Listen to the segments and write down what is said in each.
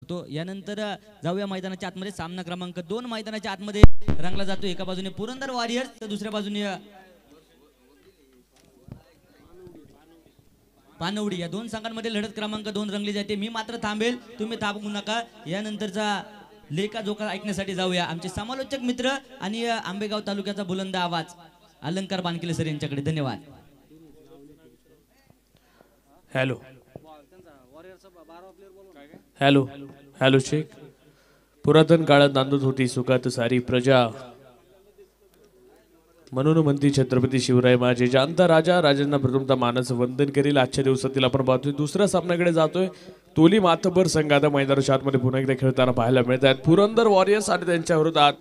बघतो। यानंतर जाऊया मैदानाच्या आतमध्ये। सामना क्रमांक 2 मैदानाच्या आतमध्ये रंगला जातो। एका बाजूने पुरंदर वॉरियर्स तर दुसऱ्या बाजूने पानवडी। या दोन संघांमध्ये लढत क्रमांक 2 रंगली जाते। मी मात्र थांबेल, तुम्ही थांबू नका। यानंतरचा लेखा जोखा ऐकण्यासाठी जाऊया आमचे समालोचक मित्र आणि आंबेगाव तालुक्याचा बुलंद आवाज अलंकार बानकिले सर यांच्याकडे। धन्यवाद। Hello hello hello Shaikh. पुरातन काळात नांदत होती सुखात सारी प्रजा, म्हणून म्हणती छत्रपती शिवराय माझे। जानता राजा राजांना प्रथमतः मानस वंदन करील। आजच्या दिवसातील आपण पाहतोय दुसऱ्या सामन्याकडे जातोय। तोली मातबर संघ आता मैदानाच्या आतमध्ये पुन्हा एकदा खेळताना पाहायला मिळत आहेत। पुरंदर वॉरियर्स आणि त्यांच्या विरोधात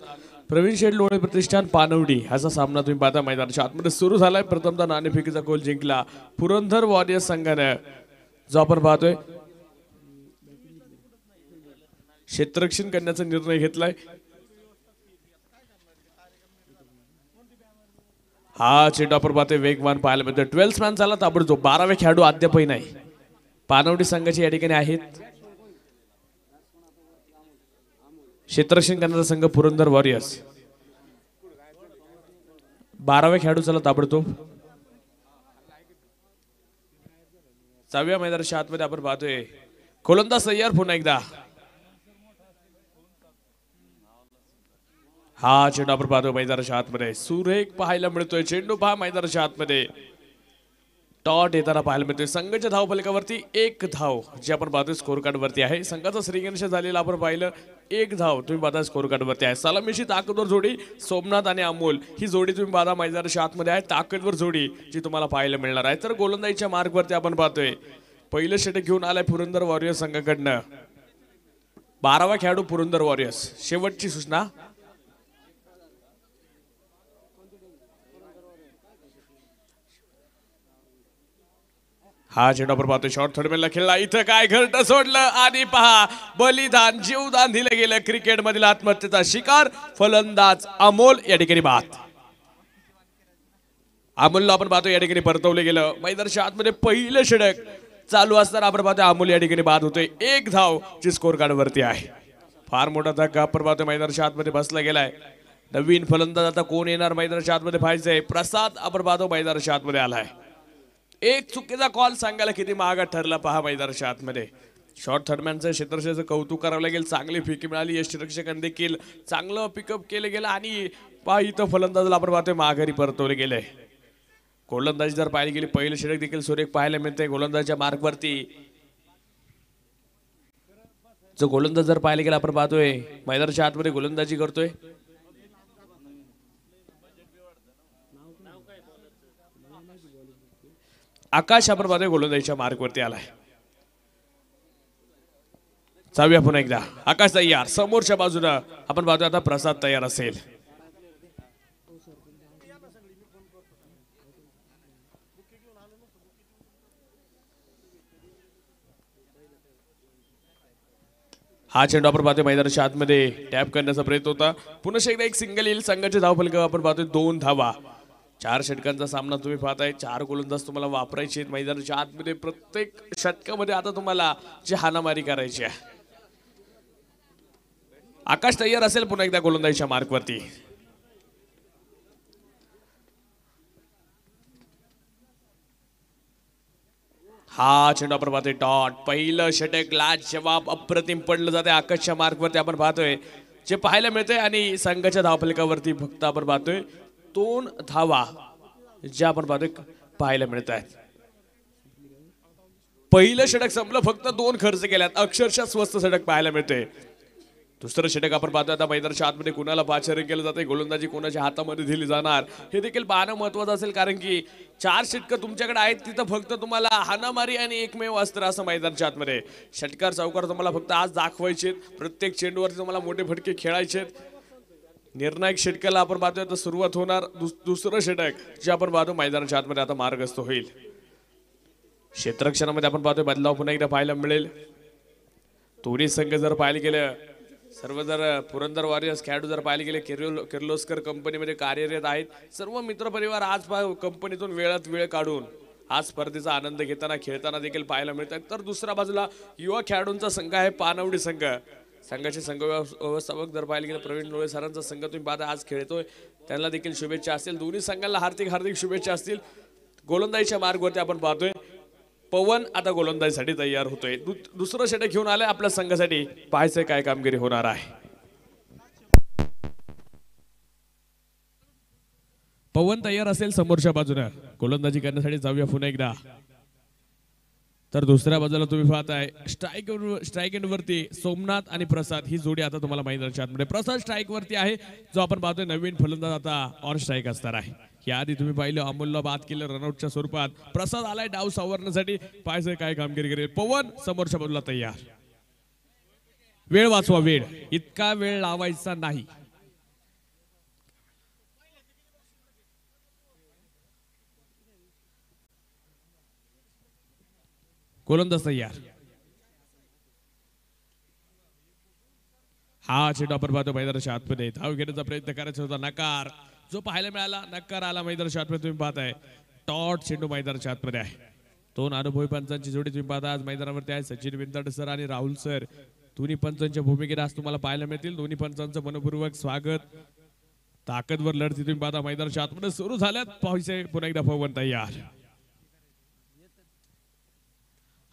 प्रवीण शेठ लोणे प्रतिष्ठान पानवडी। असा सामना तुम्ही पाहता मैदानाच्या आतमध्ये सुरू झालाय। प्रथमतः नाणेफेकीचा गोल जिंकला पुरंदर वॉरियर्स संघाने, जो आपण पाहतोय क्षेत्ररक्षण करण्याचा निर्णय घेतलाय। हा चेंडू आपण पाहतोय वेगवान पाहायला मिळतोय। 12 मॅन झाला ताबडतोब। 12वे खेळाडू अद्यापही नाही पानवडी संघाची या ठिकाणी आहेत। क्षेत्ररक्षण करणारा संघ पुरंदर वॉरियर्स। 12वे खेळाडू चला ताबडतोब। 6व्या मैदानाच्या आतमध्ये आपण पाहतोय गोलंदाज तयार पुन्हा एकदा। हा चेंडू आपण पाहतो मैदानाच्या आतमध्ये सुरेख पाहायला मिळतोय। चेंडू पहा मैदानाच्या आतमध्ये टॉट येताना पाहायला मिळतोय। संघाच्या धावफलकावरती 1 धाव जे आपण पाहतोय स्कोर कार्ड वरती आहे। संघाचा श्रीगणेश झालेला आपण पाहिलं 1 धाव तुम्ही पाहता स्कोर कार्ड वरती आहे। सलामीची ताकदवर जोडी सोमनाथ आणि अमोल ही जोडी तुम्ही पाहता मैदानाच्या आतमध्ये आहे। ताकदवर जोडी जी तुम्हाला पाहायला मिळणार आहे। तर गोलंदाजीच्या मार्ग वरती आपण पाहतोय पहिलं षटक घेऊन आलाय पुरंदर वॉरियर्स संघाकडनं। 12वा खेळाडू पुरंदर वॉरियर्स। शेवटची सूचना हा चेंडू आपण पाहतोय शॉर्ट थर्डमॅनला खेळला। इथं काय घरटं सोडलं आणि पहा बलिदान जीवदान दिलं गेलं। क्रिकेट मधील आत्महत्येचा शिकार फलंदाज अमोल या ठिकाणी बाद। अमोलला आपण पाहतो या ठिकाणी परतवले गेलं। मैदानाच्या आतमध्ये पहिलं षटक चालू असताना आपण पाहतोय अमोल या ठिकाणी बाद होतोय। 1 धाव जी स्कोर कार्ड वरती आहे। फार मोठा धक्का आपण पाहतोय मैदानाच्या आतमध्ये बसला गेलाय। नवीन फलंदाज आता कोण येणार मैदानाच्या आतमध्ये पाहायचंय। प्रसाद आपण पाहतो मैदानाच्या आतमध्ये आलाय। एक चुकीचा कॉल सांगायला किती महागात ठरला पहा मैदानाच्या आतमध्ये। शॉर्ट थर्डमॅनचं क्षेत्ररक्षणाचं कौतुक करावं लागेल। चांगली फेकी मिळाली। यष्टिरक्षकांनी देखील चांगलं पिकअप केलं गेलं आणि पहा इथं फलंदाजाला आपण पाहतोय माघारी परतवले गेले। गोलंदाजी जर पाहिली गेली पहिलं षटक देखील सुरेख पाहायला मिळतंय गोलंदाजीच्या मार्गवरती। जो गोलंदाज जर पाहायला गेला आपण पाहतोय मैदानाच्या आतमध्ये गोलंदाजी करतोय। आकाश आपण पाहतोय गोलंदाजीच्या मार्गवरती आलाय। जाऊया पुन्हा एकदा। आकाश तयार। समोरच्या बाजूला आपण पाहतोय आता प्रसाद तयार असेल। हा चेंडू आपण पाहतोय मैदानाच्या आतमध्ये टॅप करण्याचा प्रयत्न होता। पुन्हा एकदा एक सिंगल येईल। संघाच्या धावफलकावर आपण पाहतोय 2 धावा। 4 षटकांचा सामना तुम्ही पाहताय। 4 गोलंदाज तुम्हाला वापरायचे आहेत मैदानाच्या आतमध्ये। प्रत्येक षटकामध्ये आता तुम्हाला जी हाणामारी करायची आहे। आकाश तयार असेल पुन्हा एकदा गोलंदाजीच्या मार्कवरती। हा चेंडू आपण पाहतोय डॉट। पहिलं षटक लाज जवाब अप्रतिम पडलं जाते आकाशच्या मार्कवरती आपण पाहतोय जे पाहायला मिळतंय। आणि संघाच्या धावफलकावरती फक्त आपण पाहतोय 2 धावा ज्या आपण पाहतोय पाहायला मिळत आहेत। पहिलं षटक संपलं फक्त 2 खर्च केल्यात। अक्षरशः स्वस्त षटक पाहायला मिळते। दुसरं षटक आपण पाहतोय आता मैदानाच्या आतमध्ये कुणाला पाचारण केलं जाते। गोलंदाजी कोणाच्या हातामध्ये दिली जाणार हे देखील पाहणं महत्त्वाचं असेल। कारण की 4 षटकं तुमच्याकडे आहेत तिथं फक्त तुम्हाला हाणामारी आणि एकमेव अस्त्र असं मैदानाच्या आतमध्ये। षटकार चौकार तुम्हाला फक्त आज दाखवायचे। प्रत्येक चेंडूवरती तुम्हाला मोठे फटके खेळायचे। निर्णायक षटकाला आपण पाहतोय आता सुरुवात होणार। दुसरं षटक जे आपण पाहतो मैदानाच्या आतमध्ये आता मार्गस्थ होईल। क्षेत्ररक्षणामध्ये आपण पाहतोय बदलाव पुन्हा एकदा पाहायला मिळेल। दोन्ही संघ जर पाहिले गेलं सर्व जर पुरंदर वॉरियर्स खेळाडू जर पाहिले गेले किर्लोस्कर कंपनीमध्ये कार्यरत आहेत। सर्व मित्रपरिवार आज कंपनीतून वेळात वेळ काढून हा स्पर्धेचा आनंद घेताना खेळताना देखील पाहायला मिळतात. तर दुसऱ्या बाजूला युवा खेळाडूंचा संघ आहे पानवडी संघ. संघाचे संघ व्यवस्थापक जर पाहायला गेलं प्रवीण लोळे सरांचा संघ तुम्ही पाहता आज खेळतोय, त्यांना देखील शुभेच्छा असतील. दोन्ही संघांना हार्दिक हार्दिक शुभेच्छा असतील. गोलंदाजीच्या मार्गावरती आपण पाहतोय पवन आता गोलंदाजीसाठी तयार होतोय. दुसरं षटक घेऊन आलंय आपल्या संघासाठी, पाहायचंय काय कामगिरी होणार आहे. पवन तयार असेल समोरच्या बाजूने गोलंदाजी करण्यासाठी. जाऊया पुन्हा एकदा. तर दुसऱ्या बाजूला तुम्ही पाहताय स्ट्राईक एंड वरती सोमनाथ आणि प्रसाद ही जोडी आता तुम्हाला मैदानाच्या आतमध्ये. प्रसाद स्ट्राईक वरती आहे, जो आपण पाहतोय नवीन फलंदाज आता ऑन स्ट्राईक असणार आहे. याआधी तुम्ही पाहिलं अमोलला बाद केलं रनआउटच्या स्वरूपात. प्रसाद आलाय डाव सावरण्यासाठी, पाहायचं काय कामगिरी करेल. पवन समोरच्या बाजूला तयार. वेळ वाचवा, वेळ इतका वेळ लावायचा नाही. गोलंदाज तयार. हा चेंडू आपण पाहतो मैदानाच्या आतमध्ये. धाव घेण्याचा प्रयत्न करायचा होता, नकार जो पाहायला मिळाला. नकार आला मैदानाच्या आतमध्ये. तुम्ही पाहताय टॉट चेंडू मैदानाच्या आतमध्ये आहे. दोन अनुभवी पंचांची जोडी तुम्ही पाहता आज मैदानावरती आहे. सचिन विंताडे सर आणि राहुल सर दोन्ही पंचांच्या भूमिकेत आज तुम्हाला पाहायला मिळतील. दोन्ही पंचांचं मनपूर्वक स्वागत. ताकदवर लढती तुम्ही पाहता मैदानाच्या आतमध्ये सुरू झाल्यात. पाहायचे पुन्हा एकदा पवन तयार.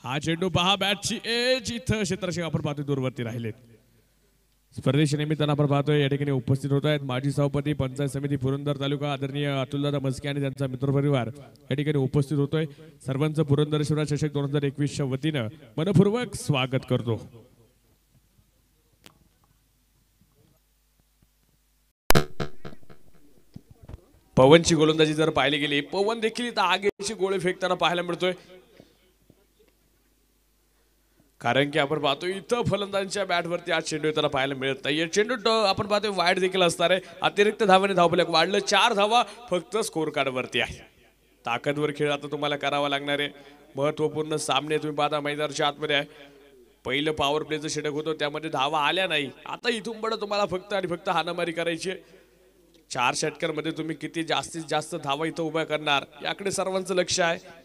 हा चेंडू पहा बॅटची एज इथं क्षेत्ररक्षक आपण पाहतोय दूरवरती राहिलेत. स्पर्धेच्या निमित्तानं आपण पाहतोय या ठिकाणी उपस्थित होत आहेत माजी सभापती पंचायत समिती पुरंदर तालुका आदरणीय अतुलदादा मस्के आणि त्यांचा मित्रपरिवार या ठिकाणी उपस्थित होतोय. सर्वांचं पुरंदर शिवराज चषक 2021च्या वतीनं मनपूर्वक स्वागत करतो. पवनची गोलंदाजी जर पाहिली गेली, पवन देखील इथं आगीची गोळी फेकताना पाहायला मिळतोय. कारण की आपण पाहतो इथं फलंदाजांच्या बॅटवरती आज चेंडू येताना पाहायला मिळत नाही. चेंडू आपण पाहतोय वाईड देखील असणार आहे. अतिरिक्त धावाने धावफलक वाढलं, 4 धावा फक्त स्कोर कार्ड वरती आहे. ताकदवर खेळ आता तुम्हाला करावा लागणार आहे. महत्वपूर्ण सामने तुम्ही पाहता मैदानाच्या आतमध्ये आहे. पहिलं पॉवर प्लेचं षटक होतं, त्यामध्ये धावा आल्या नाही. आता इथून पुढे तुम्हाला फक्त आणि फक्त हाणामारी करायची. 4 षटकांमध्ये तुम्ही किती जास्तीत जास्त धावा इथं उभ्या करणार याकडे सर्वांचं लक्ष आहे.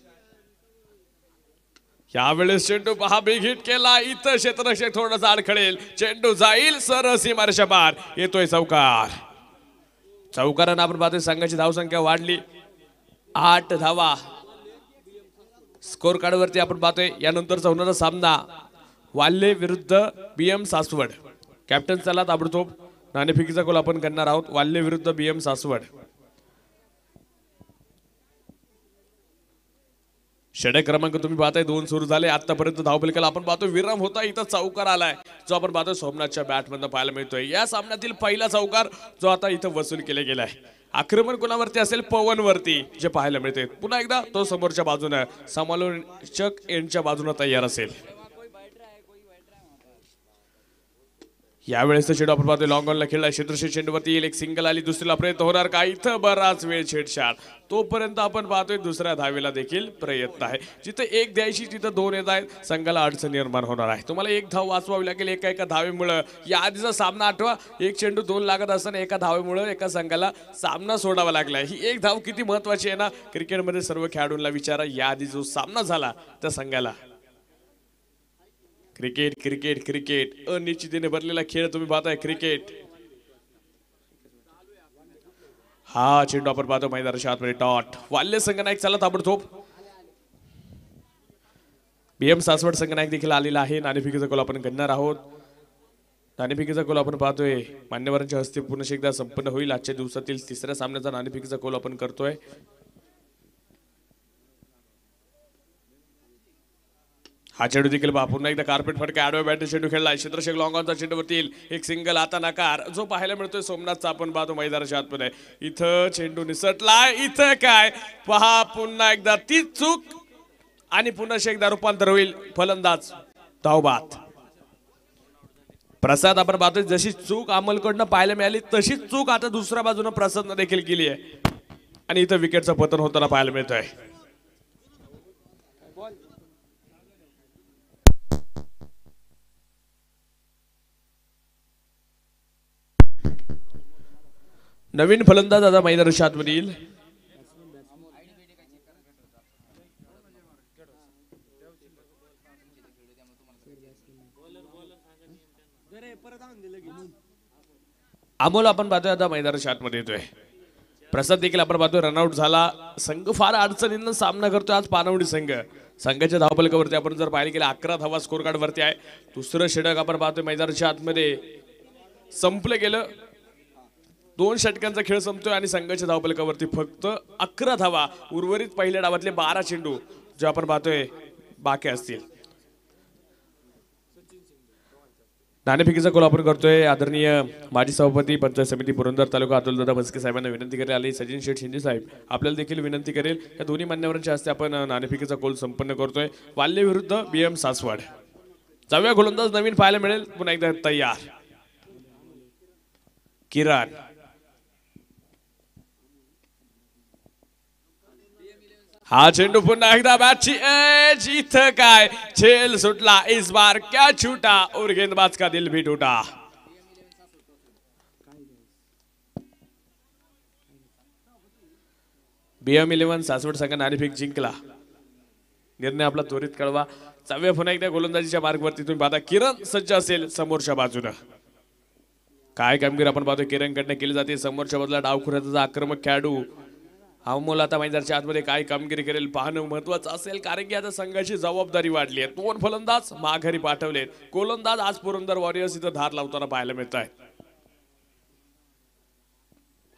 यावेळेस चेंडू पहा बिग हिट केला. इथं क्षेत्ररक्षक थोडासा अडखळेल, चेंडू जाईल सरळ सीमारेषा पार. येतोय चौकार. चौकारानं आपण पाहतोय संघाची धावसंख्या वाढली, 8 धावा स्कोर कार्ड वरती आपण पाहतोय. यानंतरचा होणारा सामना वाल्ले विरुद्ध बीएम सासवड. कॅप्टन चला ताबडतोब नाणेफेकीचा गोल आपण करणार आहोत. वाल्ले विरुद्ध बीएम सासवड. षटक क्रमांक तुम्ही पाहताय 2 सुरू झाले. आतापर्यंत धावफलकाला आपण पाहतोय विराम होता. इथं चौकार आलाय, जो आपण पाहतोय सोमनाथच्या बॅटमधून पाहायला मिळतोय. या सामन्यातील पहिला चौकार जो आता इथं वसूल केला गेलाय. आक्रमण कोणावरती असेल? पवन वरती, जे पाहायला मिळते. पुन्हा एकदा तो समोरच्या बाजूने समालोचक एंडच्या बाजूने तयार असेल. यावेळेस चेंडू आपण पाहतोय लॉंग ऑनला खेळला. क्षेत्ररक्षक चेंडूवरती येईल, एक सिंगल आली, दुसरीला प्रयत्न होणार का? इथं बराच वेळ छेडछाड. तोपर्यंत आपण पाहतोय दुसऱ्या धावेला देखील प्रयत्न आहे. जिथे 1 द्यायची तिथं 2 येत आहेत. संघाला अडचण निर्माण होणार आहे. तुम्हाला 1 धाव वाचवावी लागेल एका धावेमुळे. या आधीचा सामना आठवा, 1 चेंडू 2 लागत असताना एका धावेमुळे एका संघाला सामना सोडावा लागला. ही 1 धाव किती महत्वाची आहे ना. क्रिकेटमध्ये सर्व खेळाडूंना विचारा, या आधी जो सामना झाला त्या संघाला. क्रिकेट क्रिकेट क्रिकेट अनिश्चिततेने भरलेला खेळ तुम्ही पाहताय. क्रिकेट हा चेंडू आपण पाहतो मैदानाच्या आतमध्ये. डॉट वाल्य संघनायक चला ताबडतोब. बीएम सासवड संघनायक देखील आलेला आहे. नाणेफेकीचा गोल आपण करणार आहोत. नाणेफेकीचा गोल आपण पाहतोय मान्यवरांच्या हस्ते पुन्हा एकदा संपन्न होईल. आजच्या दिवसातील 3ऱ्या सामन्याचा नाणेफेकीचा गोल आपण करतोय. हा चेंडू देखील पुन्हा एकदा कार्पेट फटका आडव्या बॅटने चेंडू खेळलाय. क्षेत्ररक्षक लॉंग ऑनचा चेंडूवरती येईल, एक सिंगल. आता नकार जो पाहायला मिळतोय सोमनाथचा आपण पाहतो मैदानाच्या आतमध्ये. इथं चेंडू निसटलाय. इथं काय पहा, पुन्हा एकदा ती चूक आणि पुन्हा एकदा रूपांतर होईल. फलंदाज धावबाद. प्रसाद आपण पाहतोय जशी चूक अमलकडनं पाहायला मिळाली तशीच चूक आता दुसऱ्या बाजूने प्रसादनं देखील केली आहे आणि इथं विकेटचं पतन होताना पाहायला मिळतंय. नवीन फलंदाज आता मैदानाच्या आतमध्ये येईल. अमोल आपण पाहतोय आता मैदानाच्या आतमध्ये येतोय. प्रसाद देखील आपण पाहतोय रनआउट झाला. संघ फार अडचणींना सामना करतोय आज पानवडी संघ. संघाच्या धावफलकावरती आपण जर पाहिले गेले 11 धावा स्कोर कार्ड वरती आहे. दुसरं षटक आपण पाहतोय मैदानाच्या आतमध्ये संपलं गेलं. 2 षटकांचा खेळ संपतोय आणि संघाच्या धावफलकावरती फक्त 11 धावा. उर्वरित पहिल्या डावातले 12 चेंडू जे आपण पाहतोय बाकी असतील. नाणेफेकीचा कॉल आपण करतोय. आदरणीय माजी सभापती पंचायत समिती पुरंदर तालुका अतुलदादा म्हस्के साहेबांना विनंती करायला आली. सचिन शेठ शिंदे साहेब आपल्याला देखील विनंती करेल. या दोन्ही मान्यवरांच्या हस्ते आपण नाणेफेकीचा कॉल संपन्न करतोय. वाल्ले विरुद्ध BM सासवड. 4व्या गोलंदाज नवीन पाहायला मिळेल. पुन्हा एकदा तयार किरण. हा चेंडू पुन्हा एकदा बॅटची एज. इथं काय झेल सुटला. इस बार क्या छूटा और गेंदबाज का दिल भी टूटा. BM 11 सासवड संघ नाणेफेक जिंकला. निर्णय आपला त्वरित कळवा. 4व्या पुन्हा एकदा गोलंदाजीच्या मार्गवरती तुम्ही पाहता किरण सज्ज असेल समोरच्या बाजूनं. काय कामगिरी आपण पाहतोय किरणकडनं केली जाते. समोरच्या बाजूला डावखुऱ्याचा आक्रमक खेळाडू अमोल आता मैदानाच्या आतमध्ये काय कामगिरी करेल पाहणं महत्वाचं असेल. कारण की आता संघाची जबाबदारी वाढली आहे. 2 फलंदाज माघारी पाठवलेत. गोलंदाज आज पुरंदर वॉरियर्स इथं धार लावताना पाहायला मिळत आहे.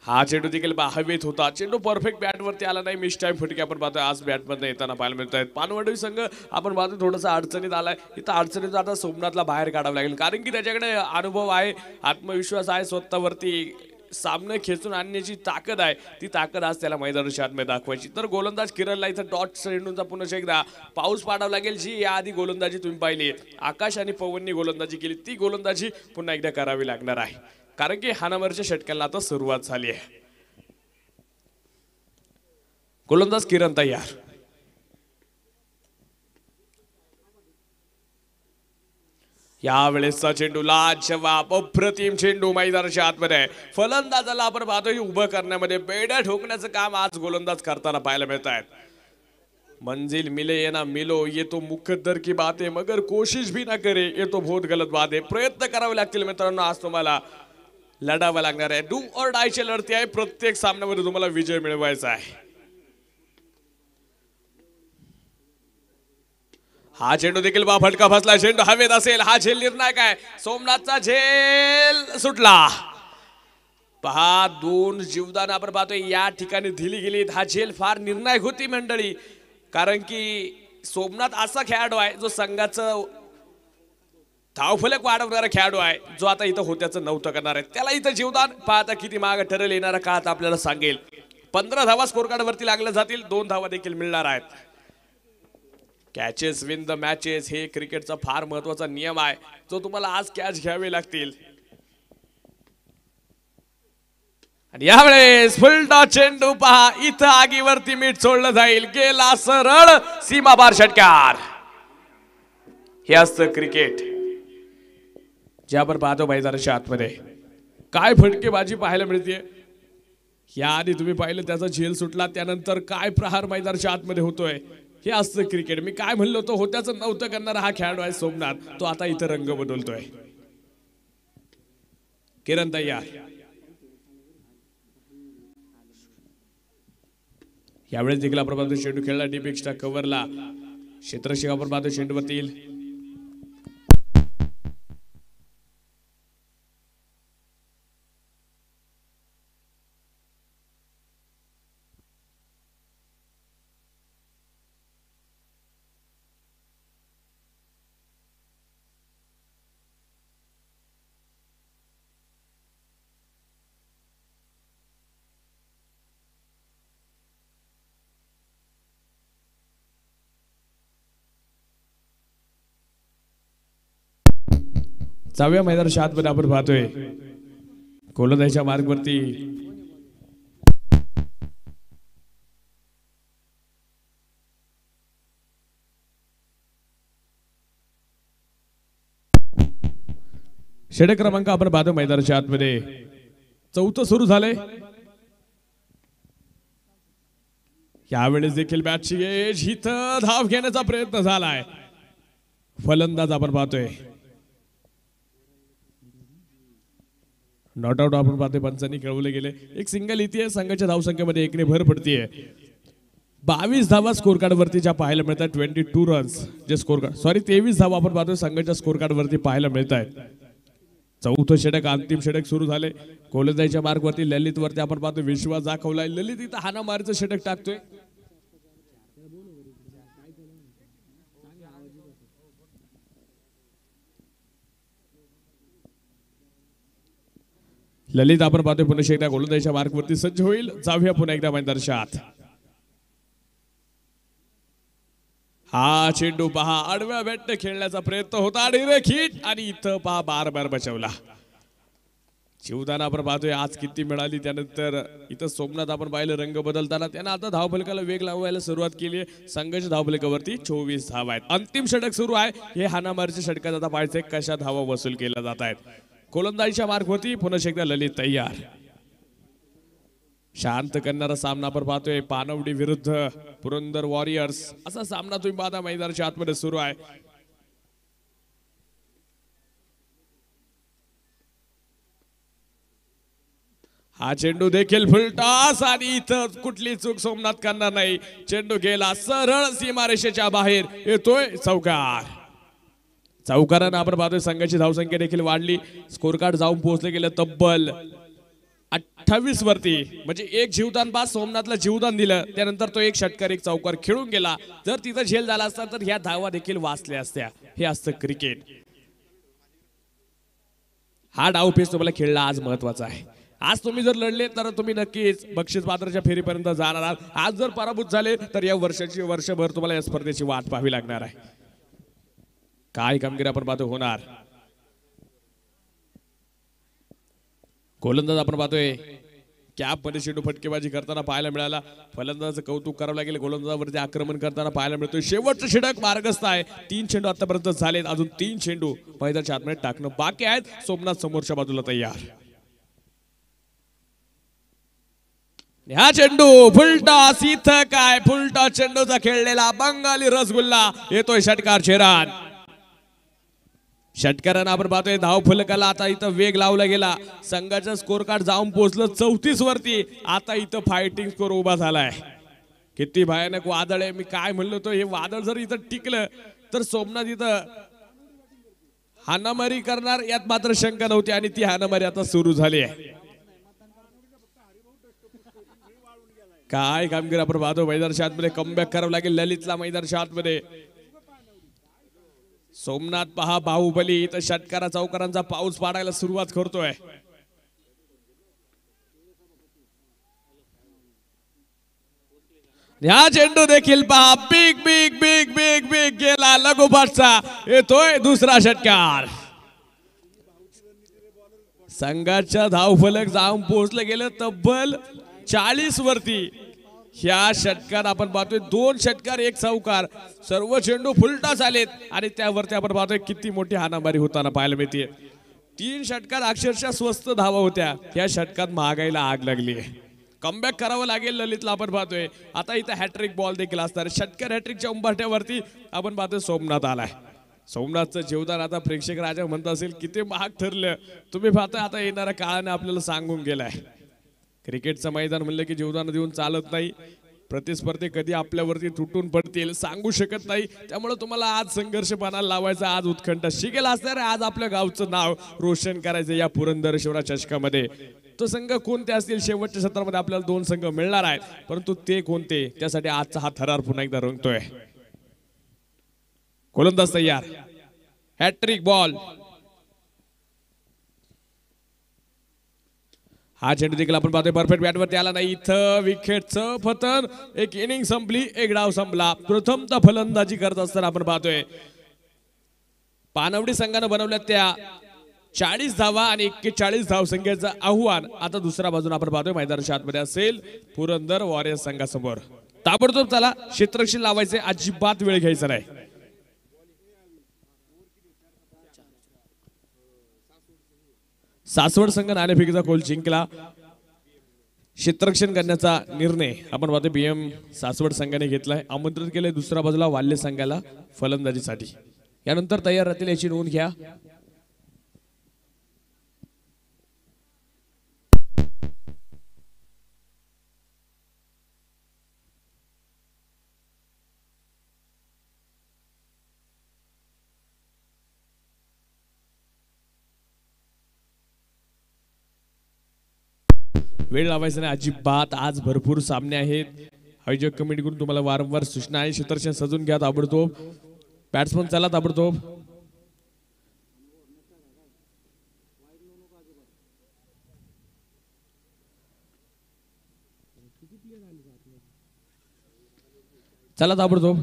हा चेंडू देखील हवेत होता. चेंडू परफेक्ट बॅटवरती आला नाही. मिस टाइम फटके आपण पाहतोय आज बॅटमधनं येताना पाहायला मिळत आहेत. पानवडी संघ आपण पाहतोय थोडासा अडचणीत आलाय. इथं अडचणीत आता सोमनाथला बाहेर काढावं लागेल. कारण की त्याच्याकडे अनुभव आहे, आत्मविश्वास आहे, स्वतःवरती सामने खेचून आणण्याची ताकद आहे. ती ताकद आज त्याला मैदानाच्या आतमध्ये दाखवायची. तर गोलंदाज किरणला इथं डॉट चेंडूंचा पुन्हा एकदा पाऊस पाडावा लागेल. जी याआधी गोलंदाजी तुम्ही पाहिली आकाश आणि पवननी गोलंदाजी केली ती गोलंदाजी पुन्हा एकदा करावी लागणार आहे. कारण की हाणामारीच्या षटकाला आता सुरुवात झाली आहे. गोलंदाज किरण तयार. यावेळेसचा चेंडू लाजवाब अप्रतिम चेंडू मैदानाच्या आतमध्ये. फलंदाजाला आपण पाहतोय उभं करण्यामध्ये बेड्या ठोकण्याचं काम आज गोलंदाज करताना पाहायला मिळत आहेत. मंजिल मिले या ना मिलो ये तो मुकद्दर की बात है मगर कोशिश भी ना करे ये तो बहुत गलत बात है. प्रयत्न करावे लागतील मित्रांनो. आज तुम्हाला लढावं लागणार आहे. डू और डायची लढती आहे. प्रत्येक सामन्यामध्ये तुम्हाला विजय मिळवायचा आहे. हा चेंडू देखील फटका फसला. चेंडू हवेत असेल. हा झेल निर्णायक आहे. सोमनाथचा झेल सुटला. पहा 2 जीवदान आपण पाहतोय या ठिकाणी दिली गेली. हा झेल फार निर्णायक होती मंडळी. कारण की सोमनाथ असा खेळाडू आहे जो संघाचं धावफलक वाढवणारा खेळाडू आहे. जो आता इथं होत्याचं नव्हतं करणार आहे. त्याला इथं जीवदान पाहता किती माग ठरेल येणारा काळात आपल्याला सांगेल. 15 धावा स्कोर कार्ड वरती लागल्या जातील. 2 धावा देखील मिळणार आहेत. कॅचेस विन द मॅचेस हे क्रिकेटचा फार महत्वाचा नियम आहे जो तुम्हाला आज कॅच घ्यावे लागतील. आणि यावेळेस फुलटा चेंडू पहा. इथं आगीवरती मीठ सोडलं जाईल. गेला सरळ सीमापार षटकार. हे असतं क्रिकेट जे आपण पाहतो मैदानाच्या आतमध्ये. काय फटकेबाजी पाहायला मिळते. याआधी तुम्ही पाहिलं त्याचा झेल सुटला. त्यानंतर काय प्रहार मैदानाच्या आतमध्ये होतोय. हे असतं क्रिकेट. मी काय म्हणलो तो होत्याचं नव्हतं करणारा हा खेळाडू आहे सोमनाथ. तो आता इथं रंग बदलतोय. किरण तयार. यावेळेस देखील आपण पाहतो चेंडू खेळला डीप एक्स्ट्रा कव्हरला. क्षेत्ररक्षक आपण पाहतो चेंडूवरती येईल. जाऊया मैदानाच्या आतमध्ये आपण पाहतोय गोलंदाजीच्या मार्गवरती षटक क्रमांक आपण पाहतो मैदानाच्या आतमध्ये 4थं सुरू झालंय. यावेळेस देखील बॅटची एज. इथं धाव घेण्याचा प्रयत्न झालाय. फलंदाज आपण पाहतोय नॉट आउट आपण पाहतोय पंचांनी खेळवले गेले. एक सिंगल इथे संघाच्या धावसंख्येमध्ये एकने भर पडतीये. 22 धावा स्कोर कार्ड वरती ज्या पाहायला मिळतात. 22 रन्स जे स्कोर कार्ड 23 धावा आपण पाहतोय संघाच्या स्कोर कार्ड वरती पाहायला मिळत आहेत. चौथं षटक अंतिम षटक सुरू झाले. गोलंदाजीच्या मार्ग वरती ललित वरती आपण पाहतोय विश्वास दाखवलाय. ललित इथं हाणामारीचं षटक टाकतोय. ललित आपण पाहतोय पुन्हा एकदा गोलंदाजीच्या मार्ग वरती सज्ज होईल. जाऊया पुन्हा एकदा मैदानात. हा चेंडू पहा आडव्या बॅट खेळण्याचा प्रयत्न होता डायरेक्ट हिट आणि इथं पहा बार बचावला. जीवदान आपण पाहतोय आज किती मिळाली. त्यानंतर इथं सोमनाथ आपण पाहिलं रंग बदलताना त्यानं आता धावफलकाला वेग लावायला सुरुवात केली आहे. संघाच्या धावफलकावरती 24 धावा आहेत. अंतिम षटक सुरू आहे. हे हाणामारीच्या षटकात आता पाहायचंय कशा धावा वसूल केल्या जात आहेत. गोलंदाजीच्या मार्गवरती पुन्हा एकदा ललित तयार. शांत करणारा सामना आपण पाहतोय. पानवडी विरुद्ध पुरंदर वॉरियर्स असा सामना तुम्ही पाहता मैदानाच्या आतमध्ये सुरू आहे. हा चेंडू देखील फुलटॉस आणि इथं कुठली चूक सोमनाथ करणार नाही. चेंडू गेला सरळ सीमारेषेच्या बाहेर येतोय चौकार. चौकारानं आपण पाहतोय संघाची धावसंख्या देखील वाढली. स्कोर कार्ड जाऊन पोहोचले गेले तब्बल 28 वरती. म्हणजे एक जीवदान पास सोमनाथला जीवदान दिलं. त्यानंतर तो एक षटकार एक चौकार खेळून गेला. जर तिथं झेल झाला असता तर ह्या धावा देखील वाचल्या असत्या. हे असतं क्रिकेट. हा डावपेच तुम्हाला खेळला आज महत्वाचा आहे. आज तुम्ही जर लढले तर तुम्ही नक्कीच बक्षीस पात्राच्या फेरीपर्यंत जाणार आहात. आज जर पराभूत झाले तर या वर्षभर तुम्हाला या स्पर्धेची वाट पाहावी लागणार आहे. काय कामगिरी आपण पाहतो होणार. गोलंदाज आपण पाहतोय कॅप मध्ये चेंडू फटकेबाजी करताना पाहायला मिळाला. फलंदाजाचं कौतुक करावं लागेल. गोलंदाजावरती आक्रमण करताना पाहायला मिळतोय. शेवटचं षटक मार्गस्थ आहे. 3 चेंडू आतापर्यंत झालेत. अजून 3 चेंडू मैदानाच्या आतमध्ये टाकणं बाकी आहेत. सोमनाथ समोरच्या बाजूला तयार. हा चेंडू फुलटॉस. इथं काय फुलटॉस चेंडूचा खेळलेला बंगाली रसगुल्ला येतोय षटकार चेहरान. षटकारानं आपण पाहतोय धाव फलकाला आता इथं वेग लावला गेला. संघाचा स्कोर कार्ड जाऊन पोहोचलं 34 वरती. आता इथं फायटिंग स्कोर उभा झालाय. किती भयानक वादळ आहे. मी काय म्हणलो तो हे वादळ जर इथं टिकलं तर सोमनाथ इथं हाणामारी करणार यात मात्र शंका नव्हती. आणि ती हाणामारी आता सुरू झाली आहे. काय कामगिरी आपण पाहतो. मैदानाच्या आतमध्ये कमबॅक करावं लागेल ललितला. मैदानाच्या आतमध्ये सोमनाथ पहा बाहुबली इथं षटकारा चौकारांचा पाऊस पाडायला सुरुवात करतोय. ह्या चेंडू देखील पहा big big big big big गेला लगोपाठचा. येतोय दुसरा षटकार. संघाच्या धावफलक जाऊन पोहोचलं गेलं तब्बल 40 वरती. ह्या षटकार आपण पाहतोय 2 षटकार 1 चौकार. सर्व चेंडू फुलटॉस आलेत आणि त्यावरती आपण पाहतोय किती मोठी हाणामारी होताना पाहायला मिळते. 3 षटकार अक्षरशः स्वस्त धावा होत्या. ह्या षटकात महागाईला आग लागली आहे. कमबॅक करावं लागेल ललितला आपण पाहतोय. आता इथं हॅट्रिक बॉल देखील असणार. षटकार हॅट्रिकच्या उंबरठ्यावरती आपण पाहतोय सोमनाथ आलाय. सोमनाथचं जीवदान आता प्रेक्षक राजा म्हणत असेल किती महाग ठरलं. तुम्ही पाहताय आता येणाऱ्या काळाने आपल्याला सांगून गेलाय. क्रिकेटचं मैदान म्हणलं की जीवदान देऊन चालत नाही. प्रतिस्पर्धी कधी आपल्यावरती तुटून पडतील सांगू शकत नाही. त्यामुळे तुम्हाला आज संघर्ष पानाला लावायचा. आज उत्कंठ शिकेल असणार. आज आपल्या गावचं नाव रोशन करायचं या पुरंदर शिवराज चषकामध्ये. तो संघ कोणते असतील शेवटच्या सत्रामध्ये आपल्याला 2 संघ मिळणार आहेत. परंतु ते कोणते त्यासाठी आजचा हा थरार पुन्हा एकदा रंगतोय. गोलंदाज तयार. Hat trick ball. हा चेंडू देखील आपण पाहतोय परफेक्ट बॅटवरती आला नाही. इथं विकेटचं पतन. एक इनिंग संपली. एक डाव संपला. प्रथमतः फलंदाजी करत असताना आपण पाहतोय पानवडी संघानं बनवल्या त्या 40 धावा आणि 41 धावसंख्येचं आव्हान आता दुसऱ्या बाजूने आपण पाहतोय मैदानाच्या आतमध्ये असेल पुरंदर वॉरियर्स संघासमोर. ताबडतोब चला क्षेत्ररक्षण लावायचे. अजिबात वेळ घ्यायचा नाही. सासवड संघ नाणेफेकीचा गोल जिंकला. क्षेत्ररक्षण करण्याचा निर्णय आपण पाहतोय बीएम सासवड संघाने घेतलाय. आमंत्रित केले दुसऱ्या बाजूला वाल्ले संघाला फलंदाजीसाठी. यानंतर तयार राहतील याची नोंद घ्या. वेळ लावायचा नाही अजिबात. आज भरपूर सामने आहेत. आयोजक कमिटीकडून तुम्हाला वारंवार सूचना आहे. क्षेत्ररक्षण सजून घ्या ताबडतोब. बॅट्समन चला ताबडतोब. चला ताबडतोब.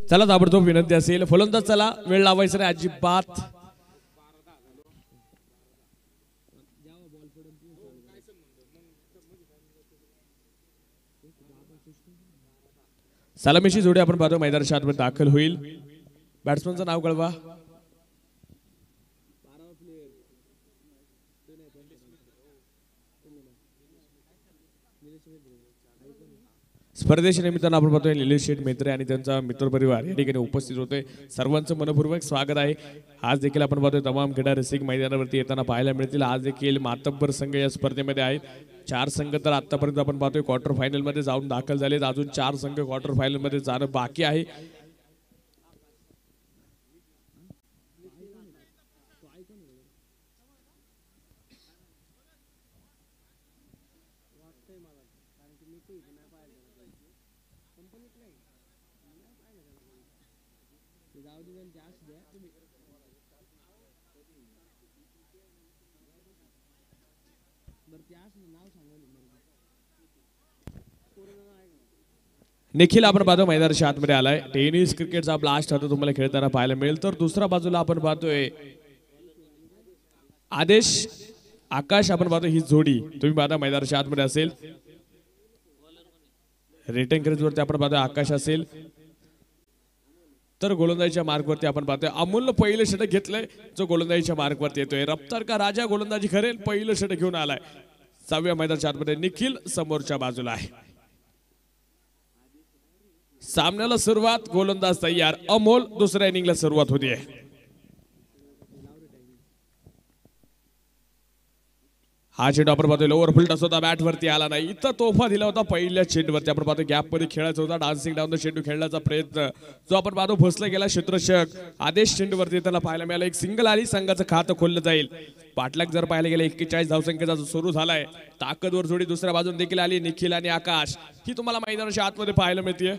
चला ताबडतोब विनंती असेल. फलंदाज चला, वेळ लावायचा नाही अजिबात. सलामीची जोडी आपण पाहतो मैदानाच्या आतमध्ये दाखल होईल. बॅट्समनचं नाव कळवा. स्पर्धेच्या निमित्तानं आपण पाहतोय निलेश शेठ मेत्रे आणि त्यांचा मित्रपरिवार या ठिकाणी उपस्थित होते. सर्वांचं मनपूर्वक स्वागत आहे. आज देखील आपण पाहतोय तमाम क्रीडा रसिक मैदानावरती येताना पाहायला मिळतील. आज देखील मातब्बर संघ या स्पर्धेमध्ये आहेत. 4 संघ तर आतापर्यंत आपण पाहतोय क्वार्टर फायनल मध्ये जाऊन दाखल झालेत. अजून 4 संघ क्वार्टर फायनल मध्ये जाणं बाकी आहे. निखिल आपण पाहतो मैदानाच्या आतमध्ये आलाय. टेनिस क्रिकेटचा ब्लास्ट आता तुम्हाला खेळताना पाहायला मिळेल. तर दुसऱ्या बाजूला आपण पाहतोय आदेश आकाश. आपण पाहतो ही जोडी तुम्ही पाहता मैदानाच्या आतमध्ये असेल. रिटर्न क्रीज वरती आपण पाहतोय आकाश असेल. तर गोलंदाजीच्या मार्कवरती आपण पाहतोय अमोलनं पहिलं षटक घेतलंय. जो गोलंदाजीच्या मार्कवरती येतोय. रफ्तार का राजा गोलंदाजी करेल. पहिलं षटक घेऊन आलाय. 6व्या मैदानाच्या आतमध्ये निखिल समोरच्या बाजूला आहे. सामन्याला सुरुवात. गोलंदाज तयार. अमोल दुसऱ्या इनिंगला सुरुवात होती आहे. हा चेंडू आपण पाहतोय लोअर फुल टस होता. बॅट वरती आला नाही. इथं तोफा दिला होता पहिल्या चेंडूवरती. आपण पाहतो गॅप मध्ये खेळायचा होता. डान्सिंग डाऊन द चेंडू खेळण्याचा प्रयत्न जो आपण पाहतो फसला गेला. क्षेत्ररक्षक आदेश चेंडूवरती त्याला पाहायला मिळालं. एक सिंगल आली. संघाचं खातं खोललं जाईल. पाठलाग जर पाहायला गेलं 41 धावसंख्येचा सुरू झालाय. ताकदवर जोडी दुसऱ्या बाजून देखील आली. निखिल आणि आकाश ही तुम्हाला मैदानाच्या आतमध्ये पाहायला मिळते.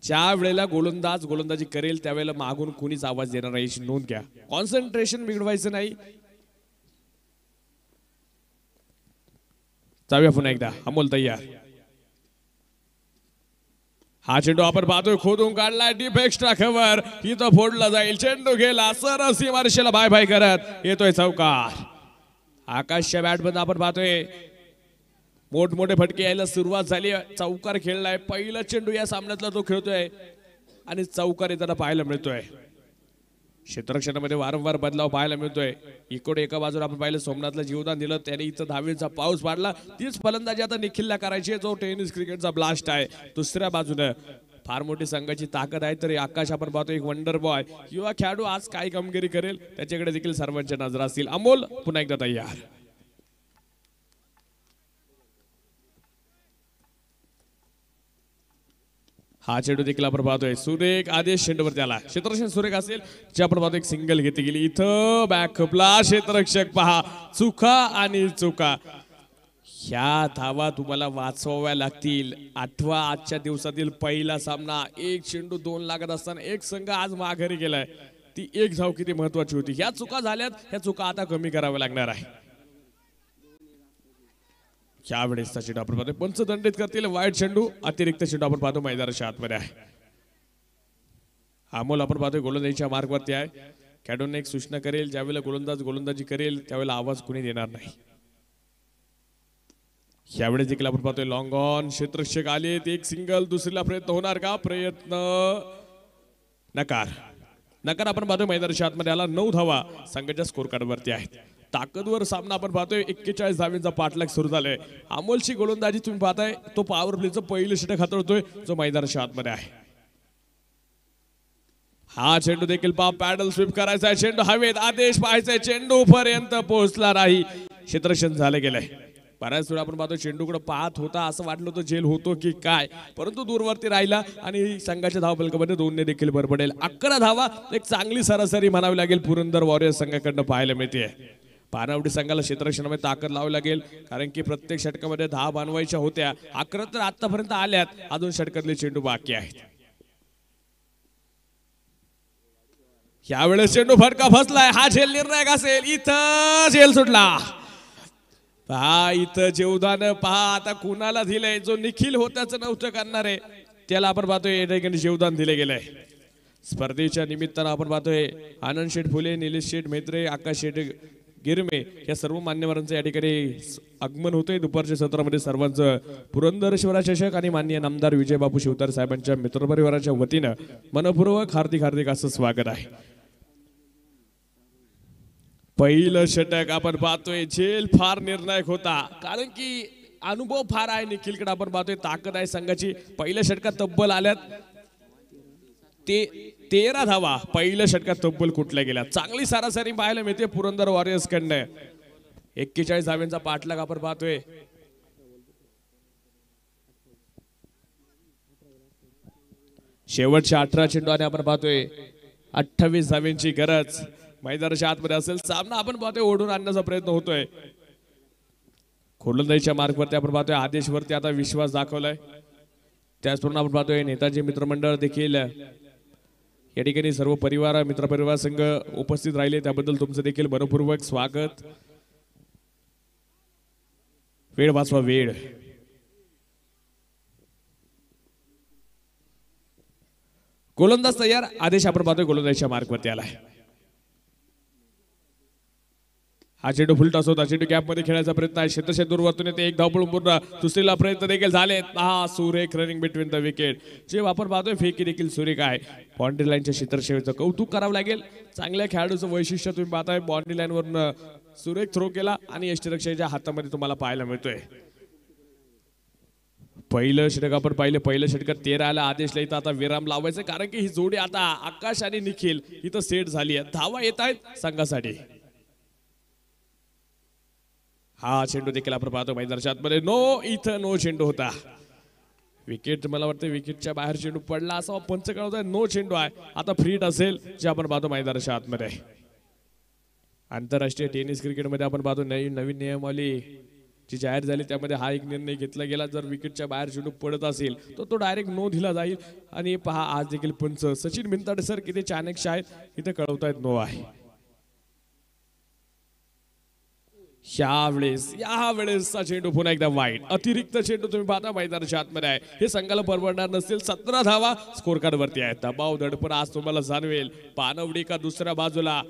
ज्या वेळेला गोलंदाजी करेल त्यावेळेला मागून कोणीच आवाज देणार नाही याची नोंद घ्या. कॉन्सन्ट्रेशन बिघडवायचं नाही. जाऊया पुन्हा एकदा. अमोल तयार. हा चेंडू आपण पाहतोय खोदून काढलाय. Deep extra cover. इथं फोडला जाईल. चेंडू गेला सरस सीमारेषेला बाय बाय करत येतोय चौकार. आकाशच्या बॅट मध्ये आपण पाहतोय मोठमोठे फटके यायला सुरुवात झाली. चौकार खेळलाय. पहिला चेंडू या सामन्यातला तो खेळतोय आणि चौकार येताना पाहायला मिळतोय. क्षेत्ररक्षणामध्ये वारंवार बदलाव पाहायला मिळतोय. इकडे एका बाजूला आपण पाहिलं सोमनाथला जीवदान दिलं. त्याने इथं धावेचा पाऊस पाडला. तीच फलंदाजी आता निखिलला करायची आहे जो टेनिस क्रिकेटचा ब्लास्ट आहे. दुसऱ्या बाजूने फार मोठी संघाची ताकद आहे. तरी आकाश आपण पाहतो एक वंडर बॉय युवा खेळाडू आज काय कामगिरी करेल त्याच्याकडे देखील सर्वांच्या नजर असतील. अमोल पुन्हा एकदा तयार. हा चेंडू देखील आपण पाहतोय सुरेख आदेश चेंडूवरती आला. क्षेत्ररक्षण सुरेख असेल. जे आपण पाहतो एक सिंगल घेतली गेली. इथं बॅकअपला क्षेत्ररक्षक पहा. चुका आणि चुका. ह्या धावा तुम्हाला वाचवाव्या लागतील. आठवा आजच्या दिवसातील पहिला सामना. एक चेंडू 2 लागत असताना एक संघ आज माघारी गेलाय. ती एक धाव किती महत्वाची होती. ह्या चुका झाल्यात. ह्या चुका आता कमी कराव्या लागणार आहे. यावेळेस चेंडू आपण पाहतो पंचदंडित करतील. वाईट चेंडू अतिरिक्त चेंडू आपण पाहतो मैदानाच्या आतमध्ये आहे. अमोल आपण पाहतोय गोलंदाजीच्या मार्गवरती आहे. खेळाडूंना एक सूचना करेल. ज्यावेळेला गोलंदाजी करेल त्यावेळेला आवाज कुणी देणार नाही. यावेळेस देखील आपण पाहतोय लॉंग ऑन. क्षेत्ररक्षक आलेत. एक सिंगल. दुसरीला प्रयत्न होणार का. प्रयत्न नकार. आपण पाहतोय मैदानाच्या आतमध्ये आला. 9 धावा संघाच्या स्कोर कार्ड वरती आहेत. ताकदवर सामना आपण पाहतोय. 41 धावांचा पाठलाग सुरू झालाय. अमोलची गोलंदाजी तुम्ही पाहताय. तो पॉवर प्लेचं पहिलं षटक हाताळतोय जो मैदानाच्या आतमध्ये आहे. हा चेंडू देखील पॅडल स्वीप करायचा आहे, चेंडू हवेत, आदेश पाहायचा चेंडू पर्यंत पोहोचला नाही, क्षेत्ररक्षण झाले गेलंय. बऱ्याच वेळा आपण पाहतो चेंडूकडे पाहत होता, असं वाटलं होतं झेल होतो की काय, परंतु दूरवरती राहिला आणि संघाच्या धावफलकामध्ये 2 ने देखील भर पडेल. 11 धावा, एक चांगली सरासरी म्हणावी लागेल पुरंदर वॉरियर्स संघाकडनं पाहायला मिळते. पानवडी संघाला क्षेत्ररक्षणामध्ये ताकद लावावी लागेल, कारण की प्रत्येक षटकामध्ये 10 बनवायच्या होत्या. 11 तर आतापर्यंत आल्यात, अजून षटकातले चेंडू बाकी आहेत. यावेळेस चेंडू फटका फसलाय, हा झेल निर्णायक असेल, इथं झेल सुटला. पहा इथं जेवदान पहा आता कुणाला दिलंय, जो निखिल होत्याचं नव्हतं करणार आहे त्याला आपण पाहतोय या ठिकाणी जेवदान दिले गेलंय. स्पर्धेच्या निमित्तानं आपण पाहतोय आनंद शेठ फुले, निलेश शेठ मेत्रे, आकाश शेठ गिरमे या सर्व मान्यवरांचं या ठिकाणी आगमन होतंय दुपारच्या सत्रामध्ये. सर्वांचं पुरंदर शिवराज चषक आणि माननीय नामदार विजयबापू शिवतार साहेबांच्या मित्रपरिवाराच्या वतीनं मनपूर्वक हार्दिक असं स्वागत आहे. पहिलं षटक आपण पाहतोय, झेल फार निर्णायक होता, कारण की अनुभव फार आहे निखिलकडे. आपण पाहतोय ताकद आहे संघाची. पहिल्या षटकात तब्बल आल्यात 13 धावा, पहिल्या षटकात तब्बल कुठल्या गेल्या. चांगली सरासरी पाहायला मिळते पुरंदर वॉरियर्स कडनं. 41 धाव्यांचा पाठलाग आपण पाहतोय. शेवटच्या 18 चेंडूने आपण पाहतोय 28 धाव्यांची गरज मैदानाच्या आतमध्ये असेल. सामना आपण पाहतोय ओढून आणण्याचा प्रयत्न होतोय. गोलंदाजीच्या मार्गवरती आपण पाहतोय आदेशवरती आता विश्वास दाखवलाय. त्याचप्रमाणे आपण पाहतोय नेताजी मित्रमंडळ देखील या ठिकाणी सर्व परिवार मित्रपरिवार संघ उपस्थित राहिले, त्याबद्दल तुमचं देखील मनपूर्वक स्वागत. वेळ वाचवा वेळ. गोलंदाज तयार, आदेश आपण पाहतोय गोलंदाजीच्या मार्गवरती आलाय. हा चेंडू फुल टॉस होता, चेंडू गॅप मध्ये खेळायचा प्रयत्न आहे. क्षेत्रक्षेत्र दूरवरतून येते, एक धाव पळून पूर्ण, दुसरीला प्रयत्न देखील झाले. हा सुरेख रनिंग बिटवीन द विकेट, जे वापर पाहतोय फेकी देखील सुरेख आहे. बाउंड्री लाईनच्या क्षेत्रक्षेत्राचं कौतुक करावं लागेल. चांगल्या खेळाडूचं वैशिष्ट्य तुम्ही पाहताय, बाउंड्री लाईन वरून सुरेख थ्रो केला आणि यष्टिरक्षकाच्या हातामध्ये तुम्हाला पाहायला मिळतोय. पहिलं षटक आपण पाहिलं, पहिल्या षटकात 13 आला. आदेशला इथं आता विराम लावायचं, कारण की ही जोडी आता आकाश आणि निखिल इथं सेट झाली आहे. धावा येत आहेत संघासाठी. हा चेंडू देखील आपण पाहतो मैदानाच्या आतमध्ये इथं नो चेंडू होता. विकेट मला वाटतं विकेटच्या बाहेर चेंडू पडला असा पंच कळवतोय. नो चेंडू आहे, आता फ्रीट असेल जे आपण पाहतो मैदानाच्या आतमध्ये. आंतरराष्ट्रीय टेनिस क्रिकेटमध्ये आपण पाहतो नवीन नियमावली जी जाहीर झाली, त्यामध्ये हा एक निर्णय घेतला गेला, जर विकेटच्या बाहेर चेंडू पडत असेल तर तो डायरेक्ट नो दिला जाईल. आणि पहा आज देखील पंच सचिन भिंताडे सर किती चाणक्य आहेत, इथे कळवतायत नो आहे. यावेळेसचा चेंडू पुन्हा एकदा वाईट, अतिरिक्त चेंडू तुम्ही पाहता मैदानाच्या आतमध्ये आहे. हे संघाला परवडणार नसतील. 17 धावा स्कोर कार्ड वरती आहे. दबाव दडपण आज तुम्हाला जाणवेल. पानवडी का दुसऱ्या बाजूला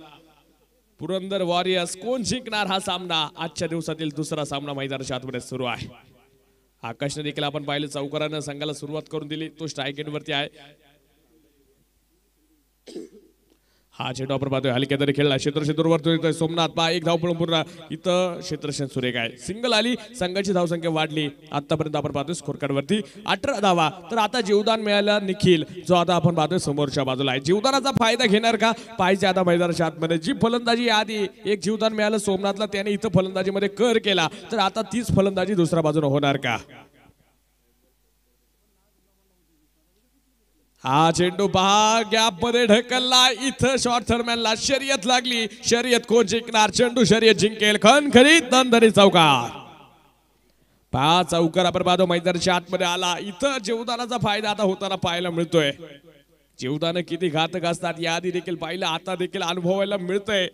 पुरंदर वॉरियर्स, कोण जिंकणार हा सामना? आजच्या दिवसातील दुसरा सामना मैदानाच्या आतमध्ये सुरू आहे. आकाशने देखील आपण पाहिलं चौकारानं संघाला सुरुवात करून दिली, तो स्ट्राईक एंड वरती आहे. हा चेंडू आपण पाहतोय हलक्या तरी खेळला, क्षेत्रक्षेत्रावर येतोय सोमनाथ. पहा एक धाव पळून पूर्ण, इथं क्षेत्रक्षण सुरेख आहे. सिंगल आली, संघाची धावसंख्या वाढली. आतापर्यंत आपण पाहतोय स्कोर कार्ड वरती 18 धावा. तर आता जीवदान मिळाला निखिल, जो आता आपण पाहतोय समोरच्या बाजूला आहे. जीवदानाचा फायदा घेणार का पाहिजे आता मैदानाच्या आतमध्ये. जी फलंदाजी आधी एक जीवदान मिळालं सोमनाथला, त्याने इथं फलंदाजीमध्ये कर केला, तर आता तीच फलंदाजी दुसऱ्या बाजूने होणार का? हा चेंडू पहा गॅप मध्ये ढकलला, इथं शॉर्ट थर्मॅनला शर्यत लागली. शर्यत कोण जिंकणार? चेंडू शर्यत जिंकेल. खणखणीत दणदणीत चौकार. पहा चौकार आपण पाहतो मैदानाच्या आतमध्ये आला. इथं जीवदानाचा फायदा आता होताना पाहायला मिळतोय. जीवदान किती घातक असतात याआधी देखील पाहिलं, आता देखील अनुभवायला मिळतंय.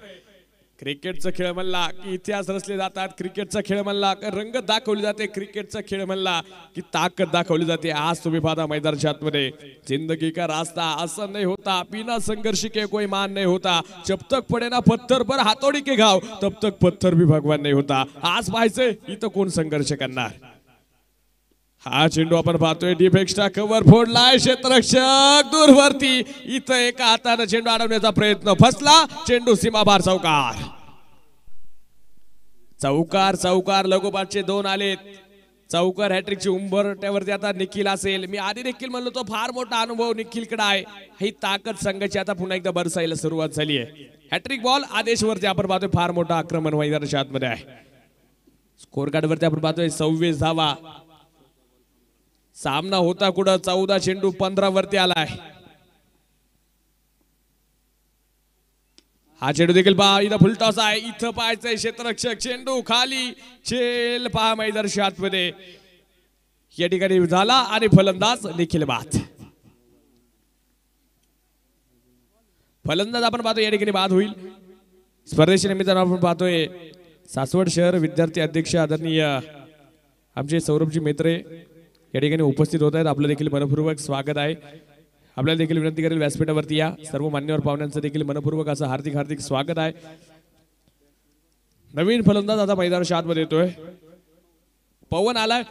क्रिकेटचा खेळ म्हणला की इतिहास रचले जातात, क्रिकेटचा खेळ म्हणला की रंगत दाखवली जाते, क्रिकेटचा खेळ म्हणला की ताकद दाखवली जाते. आज तुम्ही पाहता मैदानाच्या आतमध्ये जिंदगी का रास्ता असं नाही होता, बिना संघर्ष के कोई मान नहीं होता, जब तक पडे ना पत्थर पर हातोडी के घाव तब तक पत्थर भी भगवान नहीं होता. आज पाहायचंय इथं कोण संघर्ष करणार. हा चेंडू आपण पाहतोय डीप एक्स्ट्रा कव्हर फोडलाय, क्षेत्ररक्षक दूरवरती, इथं एका हाताने चेंडू अडवण्याचा प्रयत्न, फसला चेंडू, सीमाबार. चौकार चौकार चौकार लगोपाठचे 2 आलेत. चौकार हॅट्रिकची उंबरट्यावरती आता निखिल असेल. मी आधी देखील म्हणलो तो फार मोठा अनुभव निखिलकडे आहे. ही ताकद संघाची आता पुन्हा एकदा बरसायला सुरुवात झाली आहे. हॅट्रिक बॉल आदेशवरती आपण पाहतोय फार मोठा आक्रमण मैदानाच्या आतमध्ये आहे. स्कोर कार्ड वरती आपण पाहतोय 26 धावा. सामना होता कुठं 14 चेंडू 15 वरती आलाय. हा चेंडू देखील पहा इथं फुलटॉस आहे. इथं पाहायचंय क्षेत्ररक्षक चेंडू खाली चेल पहा मैदानाच्या आतमध्ये या ठिकाणी झाला आणि फलंदाज निखिल बाद. फलंदाज आपण पाहतो या ठिकाणी बाद होईल. स्पर्धेच्या निमित्तानं आपण पाहतोय सासवड शहर विद्यार्थी अध्यक्ष आदरणीय आमचे सौरभजी मेत्रे या ठिकाणी उपस्थित होत आहेत. आपलं देखील मनपूर्वक स्वागत आहे. आपल्याला देखील विनंती करेल व्यासपीठावरती या. सर्व मान्यवर पाहुण्यांचं देखील मनपूर्वक असं हार्दिक हार्दिक स्वागत आहे. नवीन फलंदाज आता मैदानाच्या आतमध्ये येतोय. पवन आलाय.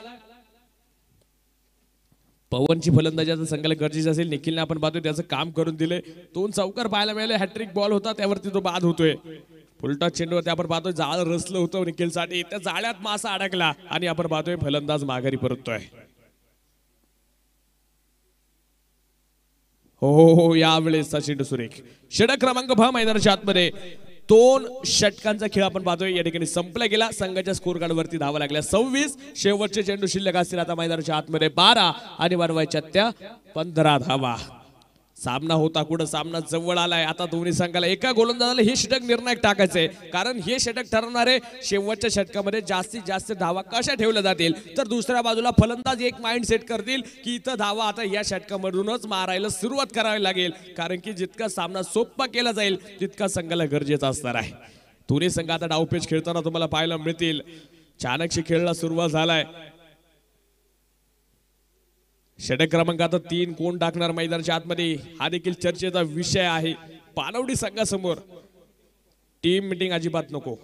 पवनची फलंदाजी आता संघाला गरजेची असेल. निखिलने आपण पाहतोय त्याचं काम करून दिले. 2 चौकार पाहायला मिळाले. हॅट्रिक बॉल होता त्यावरती तो बाद होतोय. फुलटॉस चेंडूवरती आपण पाहतोय जाळ रचलं होतं निखिलसाठी. त्या जाळ्यात मासा अडकला आणि आपण पाहतोय फलंदाज माघारी परततोय. हो यावेळेस चेंडू सुरेख. षटक क्रमांक 5 मैदानाच्या आतमध्ये 2 षटकांचा खेळ आपण पाहतोय या ठिकाणी संपला गेला. संघाच्या स्कोर कार्ड वरती धावा लागल्या 26. शेवटचे चेंडू शिल्लक असतील आता मैदानाच्या आतमध्ये 12 आणि बनवायच्या त्या 15 धावा. सामना होता कुठं सामना जवळ आलाय. आता दोन्ही संघाला एका गोलंदाजाला हे षटक निर्णायक टाकायचंय. कारण हे षटक ठरवणारे शेवटच्या षटकामध्ये जास्तीत जास्त धावा कशा ठेवल्या जातील. तर दुसऱ्या बाजूला फलंदाज एक माइंड सेट करतील की इथं धावा आता या षटकामधूनच मारायला सुरुवात करावी लागेल. कारण की जितका सामना सोपा केला जाईल तितका संघाला गरजेचा असणार आहे. दोन्ही संघ आता डावपेच खेळताना तुम्हाला पाहायला मिळतील. चाणक्य खेळला सुरुवात झालाय. षटक क्रमांक आता 3 कोण टाकणार मैदानाच्या आतमध्ये हा देखील चर्चेचा विषय आहे. पानवडी संघासमोर टीम मीटिंग अजिबात नको.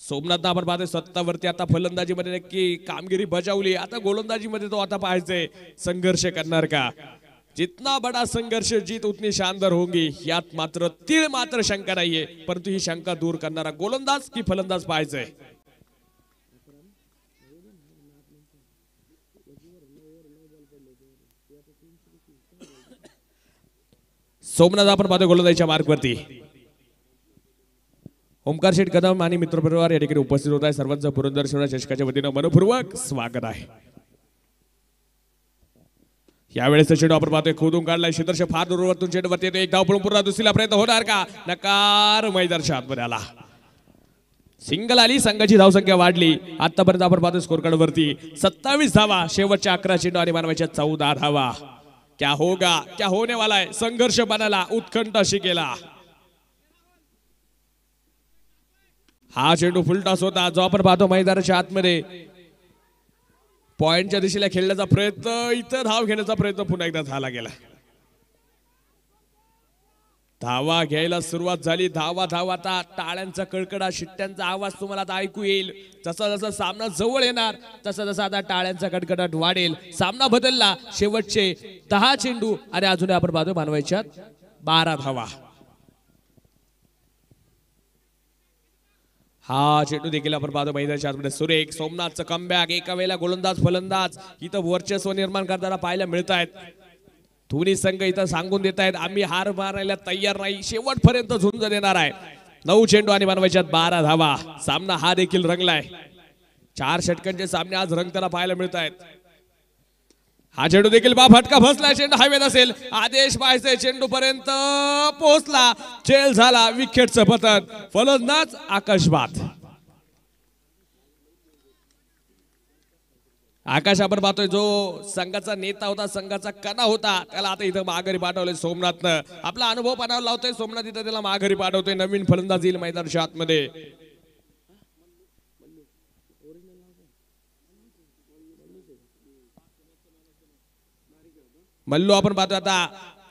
सोमनाथ आपण पाहतोय स्वतःवरती आता फलंदाजीमध्ये नक्की कामगिरी बजावली. आता गोलंदाजीमध्ये तो आता पाहायचंय संघर्ष करणार का. जितना बडा संघर्ष जीत उतनी शानदार होगी. यात मात्र तीळ मात्र शंका नाहीये. परंतु ही शंका दूर करणारा गोलंदाज की फलंदाज पाहायचंय. सोमनाथ आपण पाहतो गोलंदाजीच्या मार्कवरती. ओमकार शेठ कदम आणि मित्रपरिवार या ठिकाणी उपस्थित होत आहे. सर्वांचं पुरंदर शहर चषकाच्या वतीनं मनपूर्वक स्वागत आहे. यावेळेस चेंडू आपण पाहतोय खोदून काढलाय. क्षेत्ररक्षक फार दूरवरतून चेंडूवरती येतो. एक धाव पळून पुन्हा दुसरीला प्रयत्न होणार का. नकार मैदानाच्या आतमध्ये आला. सिंगल आली. संघाची धावसंख्या वाढली. आतापर्यंत आपण पाहतोय स्कोर कार्ड वरती 27 धावा. शेवटच्या 11 चेंडू आणि मानवाच्या 14 धावा. क्या होगा क्या होने वाला है. संघर्ष बनाला उत्कंठ शिकेला. हा चेंडू फुलटॉस होता जो आपण पाहतो मैदानाच्या आतमध्ये पॉइंटच्या दिशेला खेळण्याचा प्रयत्न. इथं धाव घेण्याचा प्रयत्न पुन्हा एकदा झाला गेला. धावा घ्यायला सुरुवात झाली. धावा धावा आता टाळ्यांचा कडकडा शिट्ट्यांचा आवाज तुम्हाला आता ऐकू येईल. जसा जसा सामना जवळ येणार तसा जसा आता टाळ्यांचा कडकडाट वाढेल. सामना बदलला. शेवटचे 10 चेंडू आणि अजूनही आपण पाहतो मानवायच्या 12 धावा. हा चेंडू देखील आपण पाहतो मैदानाच्या आतमध्ये सुरेख. सोमनाथचं कमबॅक. एका वेळेला गोलंदाज फलंदाज इथं वर्चस्व निर्माण करताना पाहायला मिळत आहेत. दोन्ही संघ इथं सांगून देत आहेत आम्ही हार मारायला तयार नाही. शेवटपर्यंत झुंज देणार आहे. 9 चेंडू आणि बनवायच्यात 12 धावा. सामना हा देखील रंगलाय. 4 षटकांचे सामने आज रंगताना पाहायला मिळत आहेत. हा चेंडू देखील फटका फसलाय. चेंडू हवेत असेल. आदेश पाहायचे. चेंडू पर्यंत पोहोचला. चेल झाला. विकेटचं पतन. फलंदाज आकाश बाद. आकाश आपण पाहतोय जो संघाचा नेता होता संघाचा कणा होता त्याला आता इथं माघारी पाठवलंय सोमनाथनं. आपला अनुभव पणावर लावतोय सोमनाथ. इथं त्याला माघारी पाठवतोय. नवीन फलंदाज येईल मैदानाच्या आतमध्ये. मल्लू आपण पाहतो आता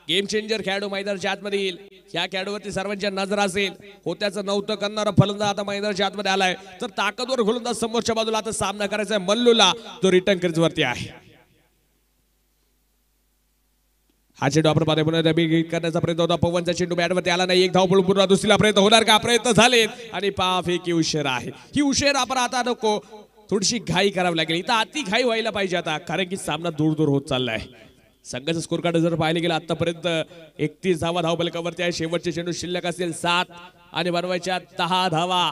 गेम चेंजर खेळाडू मैदानाच्या आतमध्ये येईल. या खेळाडूवरती सर्वांच्या नजर असेल. होत्याचं नव्हतं करणारा फलंदाज आता मैदानाच्या आतमध्ये आलाय. तर ताकदवर गोलंदाज समोरच्या बाजूला आता सामना करायचा आहे मल्लूला. तो रिटर्न क्रीज वरती आहे. हा चेंडू आपण पाहतोय पुन्हा करण्याचा प्रयत्न होता. पवनचा चेंडू बॅटवरती आला नाही. एक धाव पळून पुन्हा दुसरीला प्रयत्न होणार का. प्रयत्न झालेत आणि पाफ एक उशीर आहे. ही उशीर आपण आता नको. थोडीशी घाई करावी लागेल. इथं अति घाई व्हायला पाहिजे आता, कारण की सामना दूर दूर होत चाललाय. संघाचा स्कोर कार्ड जर पाहिले गेलं आतापर्यंत 31 धावा धावफलकावरती आहे. शेवटचे चेंडू शिल्लक असतील 7 आणि बनवायच्या 10 धावा.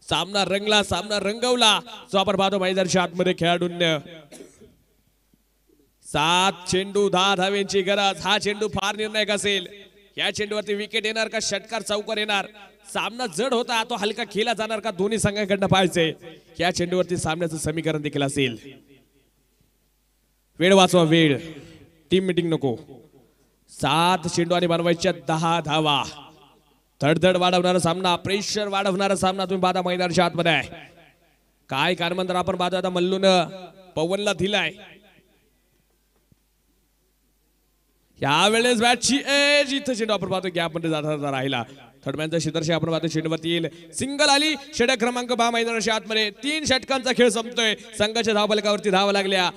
सामना रंगला, सामना रंगवला. जो आपण पाहतो मैदानाच्या आतमध्ये खेळाडूंना 7 चेंडू 10 धावेंची गरज. हा चेंडू फार निर्णायक असेल. या चेंडूवरती विकेट येणार का षटकार चौकार येणार. सामना जड होता, तो हलका खेळला जाणार का, दोन्ही संघांकडनं पाहायचे. या चेंडूवरती सामन्याचं समीकरण देखील असेल. वेळ वाचवा, वेळ. टीम मीटिंग नको. 7 चेंडू आणि बनवायच्या 10 धावा. धडधड वाढवणारा सामना, प्रेशर वाढवणारा सामना तुम्ही पाहता मैदानाच्या आतमध्ये आहे. काय कानमंत्र आपण पाहतो आता मल्लून पवनला दिलाय. यावेळेस बॅटची एज. इथं चेंडू आपण पाहतो गॅप मध्ये जाता राहिला. थर्डमॅनचा शिदर्शी आपण पाहतो चेंडूवरती येईल. सिंगल आली. षटक क्रमांक 12 मैदानाच्या आतमध्ये. 3 षटकांचा खेळ संपतोय. संघाच्या धावफलकावरती धावा लागल्या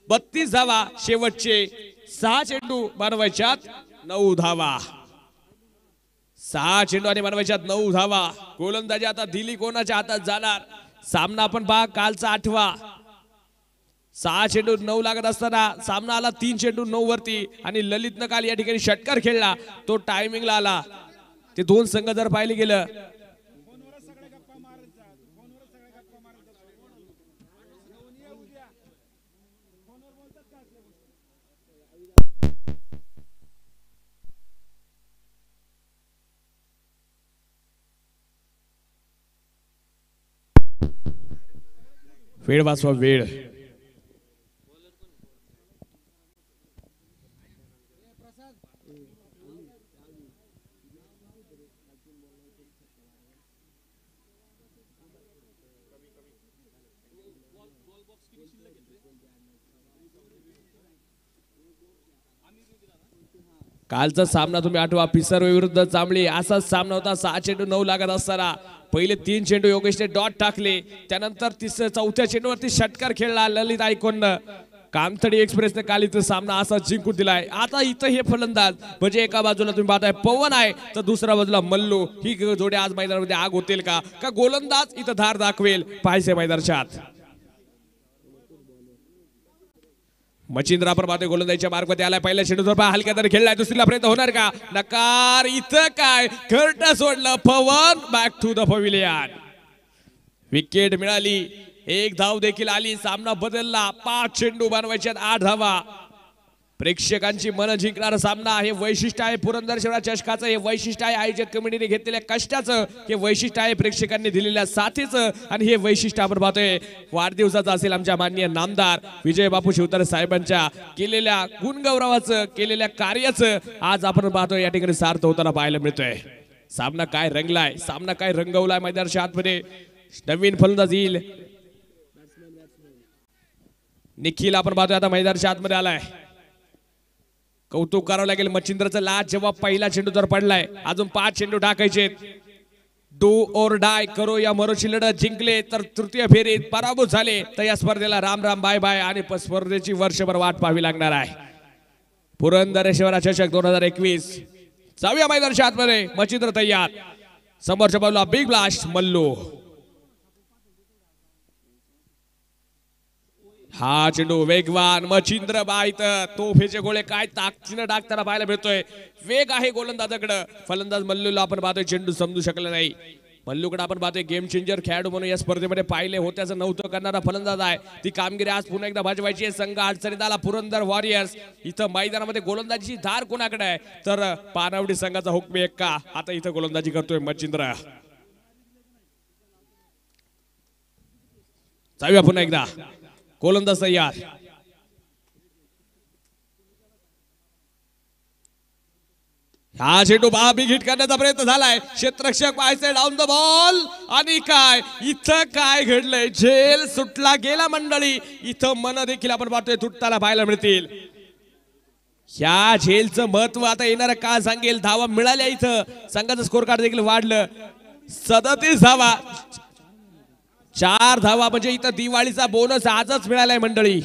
32 धावा. शेवटचे 6 चेंडू बनवायच्यात 9 धावा. 6 चेंडू आणि बनवायच्यात 9 धावा. गोलंदाजी आता दिली कोणाच्या हातात जाणार. सामना आपण पहा कालचा 8वा. 6 चेंडू 9 लागत असताना सामना आला 3 चेंडू 9 वरती. आणि ललितनं काल या ठिकाणी षटकार खेळला, तो टायमिंगला आला. ते दोन संघ जर पाहिले गेलं वेळ वाचवा, वेळ. कालचा सामना तुम्ही आठवा, पिसर्व विरुद्ध चांबली. असाच सामना होता. 6 चेंडू 9 लागत असताना पहिले 3 चेंडू योगेशने डॉट टाकले. त्यानंतर 4थ्या चेंडूवरती षटकार खेळला ललित आयकोननं. कामथडी एक्सप्रेसने काल इथं सामना असा जिंकून दिलाय. आता इथं हे फलंदाज म्हणजे एका बाजूला तुम्ही पाहताय पवन आहे, तर दुसऱ्या बाजूला मल्लू. ही जोडी आज मैदानामध्ये आग होतील का गोलंदाज इथं धार दाखवेल, पाहायचे मैदानाच्या आत. मचिंद्र आपण पाहतोय गोलंदाजीच्या मार्गामध्ये आलाय. पहिल्या चेंडूवर हलक्या तरी खेळलाय. दुसरीला प्रयत्न होणार का, नकार. इथं काय घरट सोडलं Pavan. Back to the pavilion. Wicket मिळाली. 1 धाव देखील आली. सामना बदलला. 5 चेंडू बनवायच्यात 8 धावा. प्रेक्षकांची मन जिंकणारा सामना. हे वैशिष्ट्य आहे पुरंदर शहरा चषकाचं. हे वैशिष्ट्य आहे आयोजक कमिटीने घेतलेल्या कष्टाचं. हे वैशिष्ट्य आहे प्रेक्षकांनी दिलेल्या साथीचं. आणि हे वैशिष्ट्य आपण पाहतोय वाढदिवसाचं असेल आमच्या माननीय नामदार विजय बापू शिवतारे साहेबांच्या केलेल्या गुणगौरवाचं, केलेल्या कार्याचं आज आपण पाहतोय या ठिकाणी सार्थ होताना पाहायला मिळतोय. सामना काय रंगलाय, सामना काय रंगवलाय मैदानाच्या आतमध्ये. नवीन फलंदाज येईल. निखिल आपण पाहतोय आता मैदानाच्या आतमध्ये आलाय. कौतुक करावं लागेल मच्छिंद्रचं. लाज जेव्हा पहिला चेंडू तर पडलाय. अजून 5 चेंडू टाकायचे. डू और डाय करो या मरोची लढत. जिंकले तर तृतीय फेरीत, पराभूत झाले तर या स्पर्धेला राम राम बाय बाय. आणि स्पर्धेची वर्षभर वाट पाहावी लागणार आहे. पुरंदर शहरा चषक 2021. जाऊया मैदानाच्या आतमध्ये. मच्छिंद्र तयार. समोरच्या बाजूला बिग ब्लास्ट मल्लू. हा चेंडू वेगवान. मच्छिंद्र बाईत तोफेचे गोळे काय ताकदीने टाकताना पाहायला मिळतोय. वेग आहे गोलंदाजाकडे. फलंदाज मल्लूला आपण पाहतोय चेंडू समजू शकला नाही. मल्लूकडे आपण पाहतोय गेम चेंजर खेळाडू म्हणून या स्पर्धेमध्ये पाहिले होत्याचं नव्हतं करणारा फलंदाज आहे. ती कामगिरी आज पुन्हा एकदा भाजवायची आहे. संघ अडचणीत आला पुरंदर वॉरियर्स. इथं मैदानामध्ये गोलंदाजीची धार कोणाकडे आहे तर पानवडी संघाचा हुकमी एक्का. आता इथं गोलंदाजी करतोय मच्छिंद्र. जाऊया पुन्हा एकदा. गोलंदाज तयार. हा चेंडू बिग हिट करण्याचा प्रयत्न झालाय. क्षेत्ररक्षक पाहायचे डाऊन द बॉल. आणि काय इथं काय घडलंय, झेल सुटला गेला मंडळी. इथं मन देखील आपण पाहतोय तुटताना पाहायला मिळतील. ह्या झेलचं महत्व आता येणारा काळ सांगेल. धावा मिळाल्या. इथं संघाचं स्कोर कार्ड देखील वाढलं. 37 धावा. 4 धावा म्हणजे इथं दिवाळीचा बोनस आजच मिळालाय मंडळी.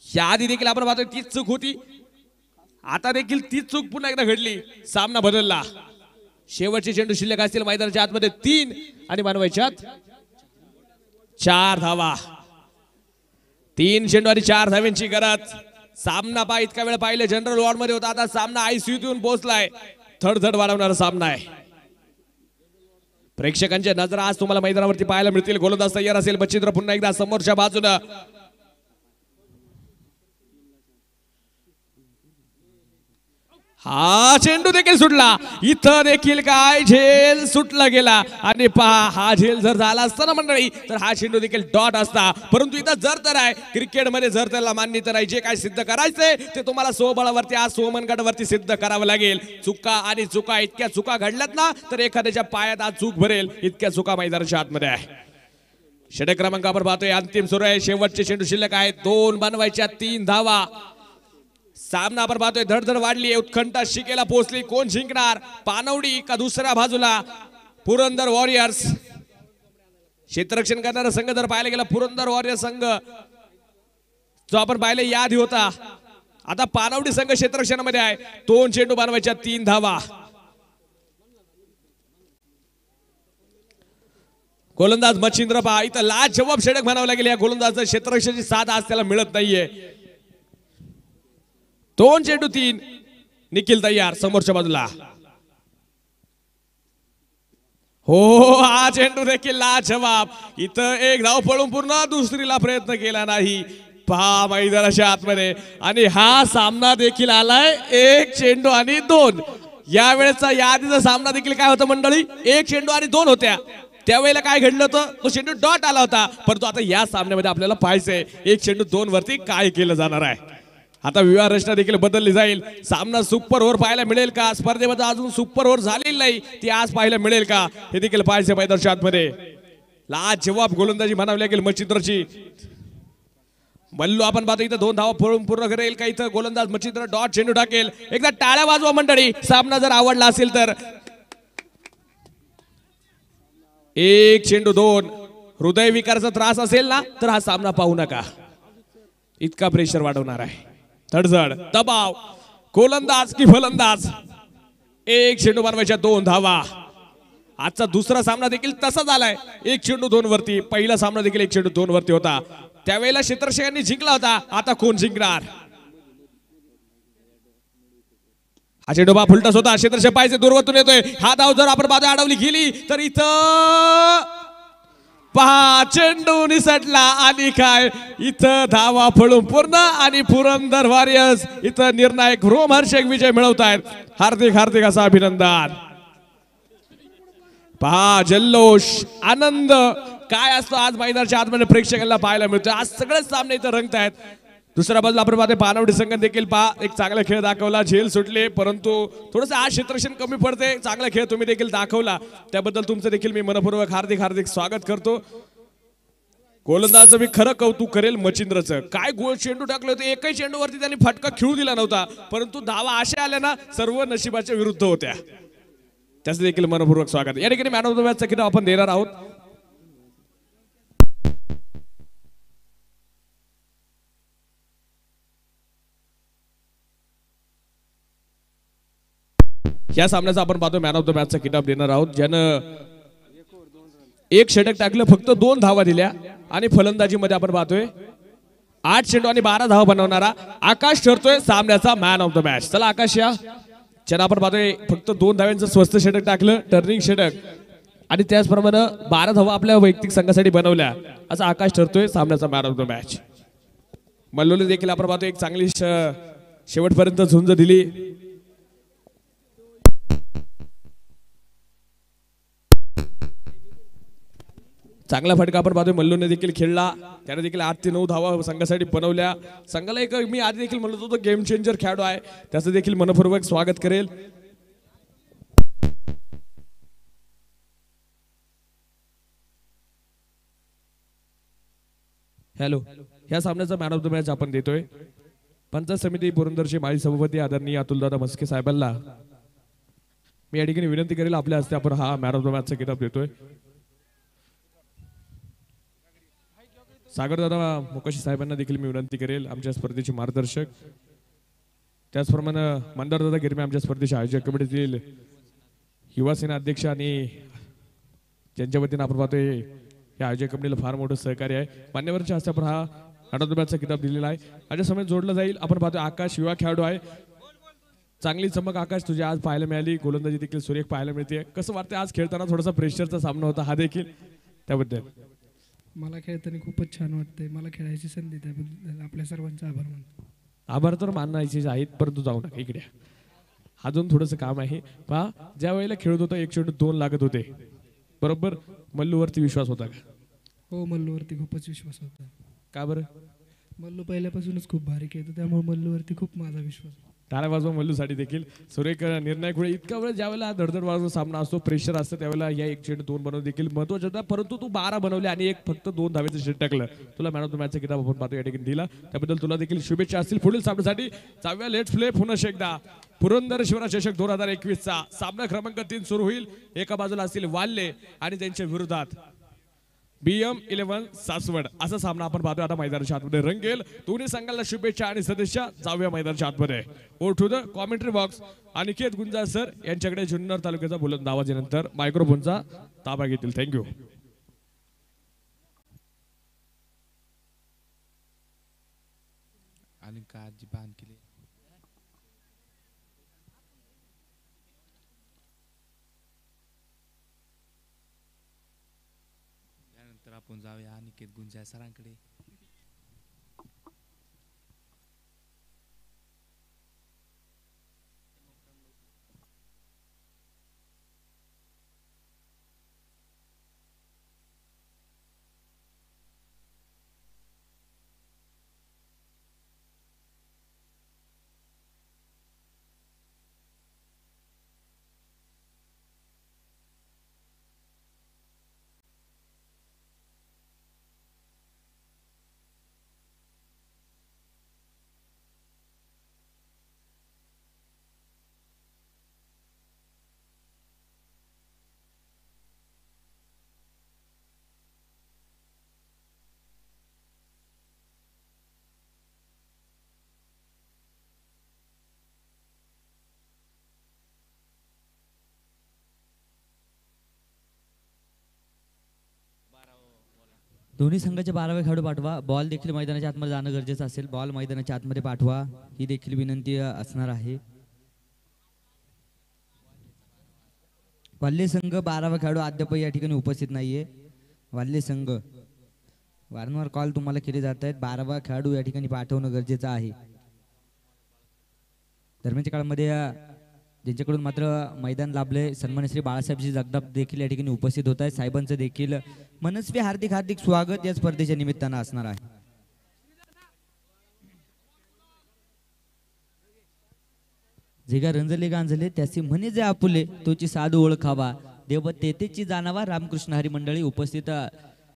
याआधी देखील आपण पाहतोय तीच चूक होती. आता देखील तीच चूक पुन्हा एकदा घडली. सामना बदलला. शेवटचे चेंडू शिल्लक असतील मैदानाच्या आतमध्ये 3 आणि बनवायच्यात 4 धावा. 3 चेंडू आणि 4 धाव्यांची गरज. सामना इतका वेळ पाहिले जनरल वॉर्ड मध्ये होता, आता सामना आयसीयूत येऊन पोहोचलाय. थड वाढवणारा सामना आहे. प्रेक्षकांच्या नजरा आज तुम्हाला मैदानावरती पाहायला मिळतील. गोलंदाज तयार असेल बचिंद्र पुन्हा एकदा समोरच्या बाजूनं. हा चेंडू देखील सुटला. इथं देखील काय झेल सुटला गेला आणि पहा हा झेल जर झाला असता ना मंडळी तर हा चेंडू देखील डॉट असता. परंतु इथं जर तर आहे क्रिकेटमध्ये जर त्याला मान्यता नाही. जे काय सिद्ध करायचंय ते तुम्हाला स्वबळावरती आज सोमनगडवरती सिद्ध करावं लागेल. चुका आणि चुका इतक्या चुका घडल्यात ना तर एखाद्याच्या पायात आज चूक भरेल इतक्या चुका मैदानाच्या आतमध्ये आहे. षटक क्रमांकावर पाहतोय अंतिम सुरू आहे. शेवटचे चेंडू शिल्लक आहेत. 2 बनवायच्या 3 धावा. सामना आपण पाहतोय धडधड वाढली. उत्कंठा शिकेला पोहोचली. कोण जिंकणार पानवडी का दुसऱ्या बाजूला पुरंदर वॉरियर्स. क्षेत्ररक्षण करणारा संघ जर पाहायला गेला पुरंदर वॉरियर्स संघ जो आपण पाहिले याआधी होता, आता पानवडी संघ क्षेत्ररक्षणामध्ये आहे. 2 चेंडू बनवायच्या 3 धावा. गोलंदाज मच्छिंद्र पहा इथं लाजवाब षटक म्हणावं लागेल. या गोलंदाज क्षेत्ररक्षणाची साथ आज त्याला मिळत नाहीये. 2 चेंडू 3. निखिल तयार समोरच्या बाजूला. हो हा चेंडू देखील लाजवाब. इथं एक धाव पळून पूर्ण दुसरीला प्रयत्न केला नाही. पहा मैदानाच्या आतमध्ये आणि हा सामना देखील आलाय 1 चेंडू आणि 2. यावेळेचा याआधीचा सामना देखील काय होता मंडळी 1 चेंडू आणि 2 होत्या. त्यावेळेला काय घडलं होतं तो चेंडू डॉट आला होता. परंतु आता या सामन्यामध्ये आपल्याला पाहायचंय 1 चेंडू 2 वरती काय केलं जाणार आहे. आता विवाह रचना देखील बदलली जाईल. सामना सुपर ओव्हर पाहायला मिळेल का स्पर्धेमध्ये अजून सुपर ओव्हर झालेली नाही ती आज पाहायला मिळेल का हे देखील पाहायचं मैदानाच्या आतमध्ये. लाजवाब गोलंदाजी म्हणावी लागेल मच्छिंद्रची. मल्लू आपण पाहतो इथं 2 धावा पूर्ण करेल का इथं गोलंदाज मच्छिंद्र डॉट चेंडू टाकेल. एकदा टाळ्या वाजवा मंडळी. सामना जर आवडला असेल तर. 1 चेंडू 2. हृदय विकाराचा त्रास असेल ना तर हा सामना पाहू नका. इतका प्रेशर वाढवणार आहे. तडजड दबाव गोलंदाज की फलंदाज. 1 चेंडू बनवायच्या 2 धावा. आजचा दुसरा सामना देखील तसा झालाय 1 चेंडू 2 वरती. पहिला सामना देखील 1 चेंडू 2 वरती होता. त्यावेळेला क्षेत्ररक्षकांनी जिंकला होता. आता कोण जिंकणार. हा चेंडू फुलटस होता. क्षेत्ररक्षक पाहिजे दूरवरतून येतोय. हा धाव जर आपण बाजू अडवली गेली तर इथं पहा चेंडू निसटला आणि काय इथं धावा पळून पूर्ण आणि पुरंदर वॉरियर्स इथं निर्णायक रोमहर्षक विजय मिळवतायत. हार्दिक असा अभिनंदन. पहा जल्लोष आनंद काय असतो आज मैदानाच्या आतमध्ये प्रेक्षकांना पाहायला मिळतो. आज सगळेच सामने इथं रंगतायत. दुसऱ्या बाजूला आपण पाहते पानवडी संघ देखील पहा एक चांगला खेळ दाखवला. झेल सुटले परंतु थोडंसं आज क्षेत्ररक्षण कमी पडते. चांगला खेळ तुम्ही देखील दाखवला त्याबद्दल तुमचं देखील मी मनपूर्वक हार्दिक स्वागत करतो. गोलंदाजाचं मी खरं कौतुक करेल मच्छिंद्रचं. काय गोल चेंडू टाकले होते. एकही चेंडूवरती त्यांनी फटका खेळू दिला नव्हता. परंतु धावा अशा आल्या ना सर्व नशिबाच्या विरुद्ध होत्या. त्याचं देखील मनपूर्वक स्वागत. या ठिकाणी मॅन ऑफ द मॅचचा किताब आपण देणार आहोत. या सामन्याचा आपण पाहतो मॅन ऑफ द मॅचचा किताब देणार आहोत ज्यानं 1 षटक टाकलं फक्त 2 धावा दिल्या आणि फलंदाजीमध्ये आपण पाहतोय 8 चेंडू आणि 12 धावा बनवणारा आकाश ठरतोय सामन्याचा मॅन ऑफ द मॅच. चला आकाश या. ज्यानं आपण पाहतोय फक्त 2 धाव्यांचं स्वस्त षटक टाकलं टर्निंग षटक आणि त्याचप्रमाणे 12 धावा आपल्या वैयक्तिक संघासाठी बनवल्या असा आकाश ठरतोय सामन्याचा मॅन ऑफ द मॅच. मल्लोने देखील आपण पाहतोय एक चांगली शेवटपर्यंत झुंज दिली. चांगला फटका आपण पाहतोय मल्लूने देखील खेळला. त्याने देखील 8 ते 9 धावा संघासाठी बनवल्या. संघाला एक मी आधी देखील म्हणत होतो गेम चेंजर खेळाडू आहे त्याचं देखील मनपूर्वक स्वागत करेल. हॅलो. ह्या सामन्याचा मॅन ऑफ द मॅच आपण देतोय पंचायत समिती पुरंदरचे माजी सभापती आदरणीय अतुलदादा मस्के साहेबांना. मी या ठिकाणी विनंती करेल आपल्या हस्ते आपण हा मॅन ऑफ द मॅचचा किताब देतोय. सागरदादा मोकाशी साहेबांना देखील मी विनंती करेल आमच्या स्पर्धेचे मार्गदर्शक. त्याचप्रमाणे मंदारदादा गिरमे आमच्या स्पर्धेचे आयोजक कमिटीतील युवा सेना अध्यक्ष आणि ज्यांच्या वतीनं आपण पाहतोय या आयोजक कंपनीला फार मोठं सहकार्य आहे. मान्यवरच्या हस्ते आपण हा आनंदोबाचा किताब दिलेला आहे. माझ्या समय जोडला जाईल. आपण पाहतोय आकाश युवा खेळाडू आहे. चांगली चमक आकाश तुझी आज पाहायला मिळाली. गोलंदाजी देखील सुरेख पाहायला मिळते. कसं वाटतं आज खेळताना थोडासा प्रेशरचा सामना होता हा देखील त्याबद्दल? मला खेळताना खूपच छान वाटतंय. मला खेळायची संधी त्याबद्दल आपल्या सर्वांचे आभार मानतो. आभार तर मानायचेच आहेत, परंतु जाऊ नका इकडे. अजून थोडंसं काम आहे. पहा, ज्या वेळेला खेळत होता 1.2 लागत होते, बरोबर मल्लूवरती विश्वास होता का? हो, मल्लूवरती खूपच विश्वास होता. का बरं? मल्लू पहिल्यापासूनच खूप भारी खेळतो, त्यामुळे मल्लूवरती खूप माझा विश्वास होता. टाळ्या वाजवा मल्लूसाठी देखील. सुरेख निर्णायक वेळ इतका वेळ ज्यावेळेला धडधड वाजवा सामना असतो, प्रेशर असतं, त्यावेळेला या 1.2 बनवणं देखील महत्वाचं होतं. परंतु तू 12 बनवले आणि एक फक्त 2 धावेचं षटक टाकलं. तुला मॅन ऑफ द मॅचचा किताब आपण पाहतो या ठिकाणी दिला. त्याबद्दल तुला देखील शुभेच्छा असतील पुढील सामन्यासाठी. 6व्या लेट्स प्ले पुन्हा एकदा पुरंदर शिवराज चषक 2021चा सामना क्रमांक 3 सुरू होईल. एका बाजूला असतील वाल्ले आणि त्यांच्या विरोधात BM11 सासवड. असा सामना आपण पाहतोय आता मैदानाच्या आतमध्ये रंगेल. दोन्ही संघाला शुभेच्छा आणि सदस्य जाऊया मैदानाच्या आतमध्ये. Over to the commentary box. Aniket Gunja sir यांच्याकडे जुन्नर तालुक्याचा बुलंद आवाजानंतर मायक्रोफोनचा ताबा घेतील. थँक्यू. आणि काळजी बांध केली. त्यानंतर आपण जाऊया अनिकेत गुंजा सरांकडे. दोन्ही संघाचे 12वे खेळाडू पाठवा. बॉल देखील मैदानाच्या आतमध्ये जाणं गरजेचं असेल. बॉल मैदानाच्या आतमध्ये पाठवा ही देखील विनंती असणार आहे. वाल्ले संघ 12वा खेळाडू अद्याप या ठिकाणी उपस्थित नाहीये. वाल्ले संघ वारंवार कॉल तुम्हाला केले जात आहेत. 12वा खेळाडू या ठिकाणी पाठवणं गरजेचं आहे. दरम्यानच्या काळामध्ये ज्यांच्याकडून मात्र मैदान लाभले सन्मान्य श्री बाळासाहेबजी जगताप देखील या ठिकाणी उपस्थित होत आहेत. साहेबांचं देखील मनस्वी हार्दिक हार्दिक स्वागत या स्पर्धेच्या निमित्तानं असणार आहे. जे का रंजले गांजले त्याचे म्हणे जे आपुले तोची साधू ओळखावा देव तेथेची जाणावा. रामकृष्ण हरी मंडळी उपस्थित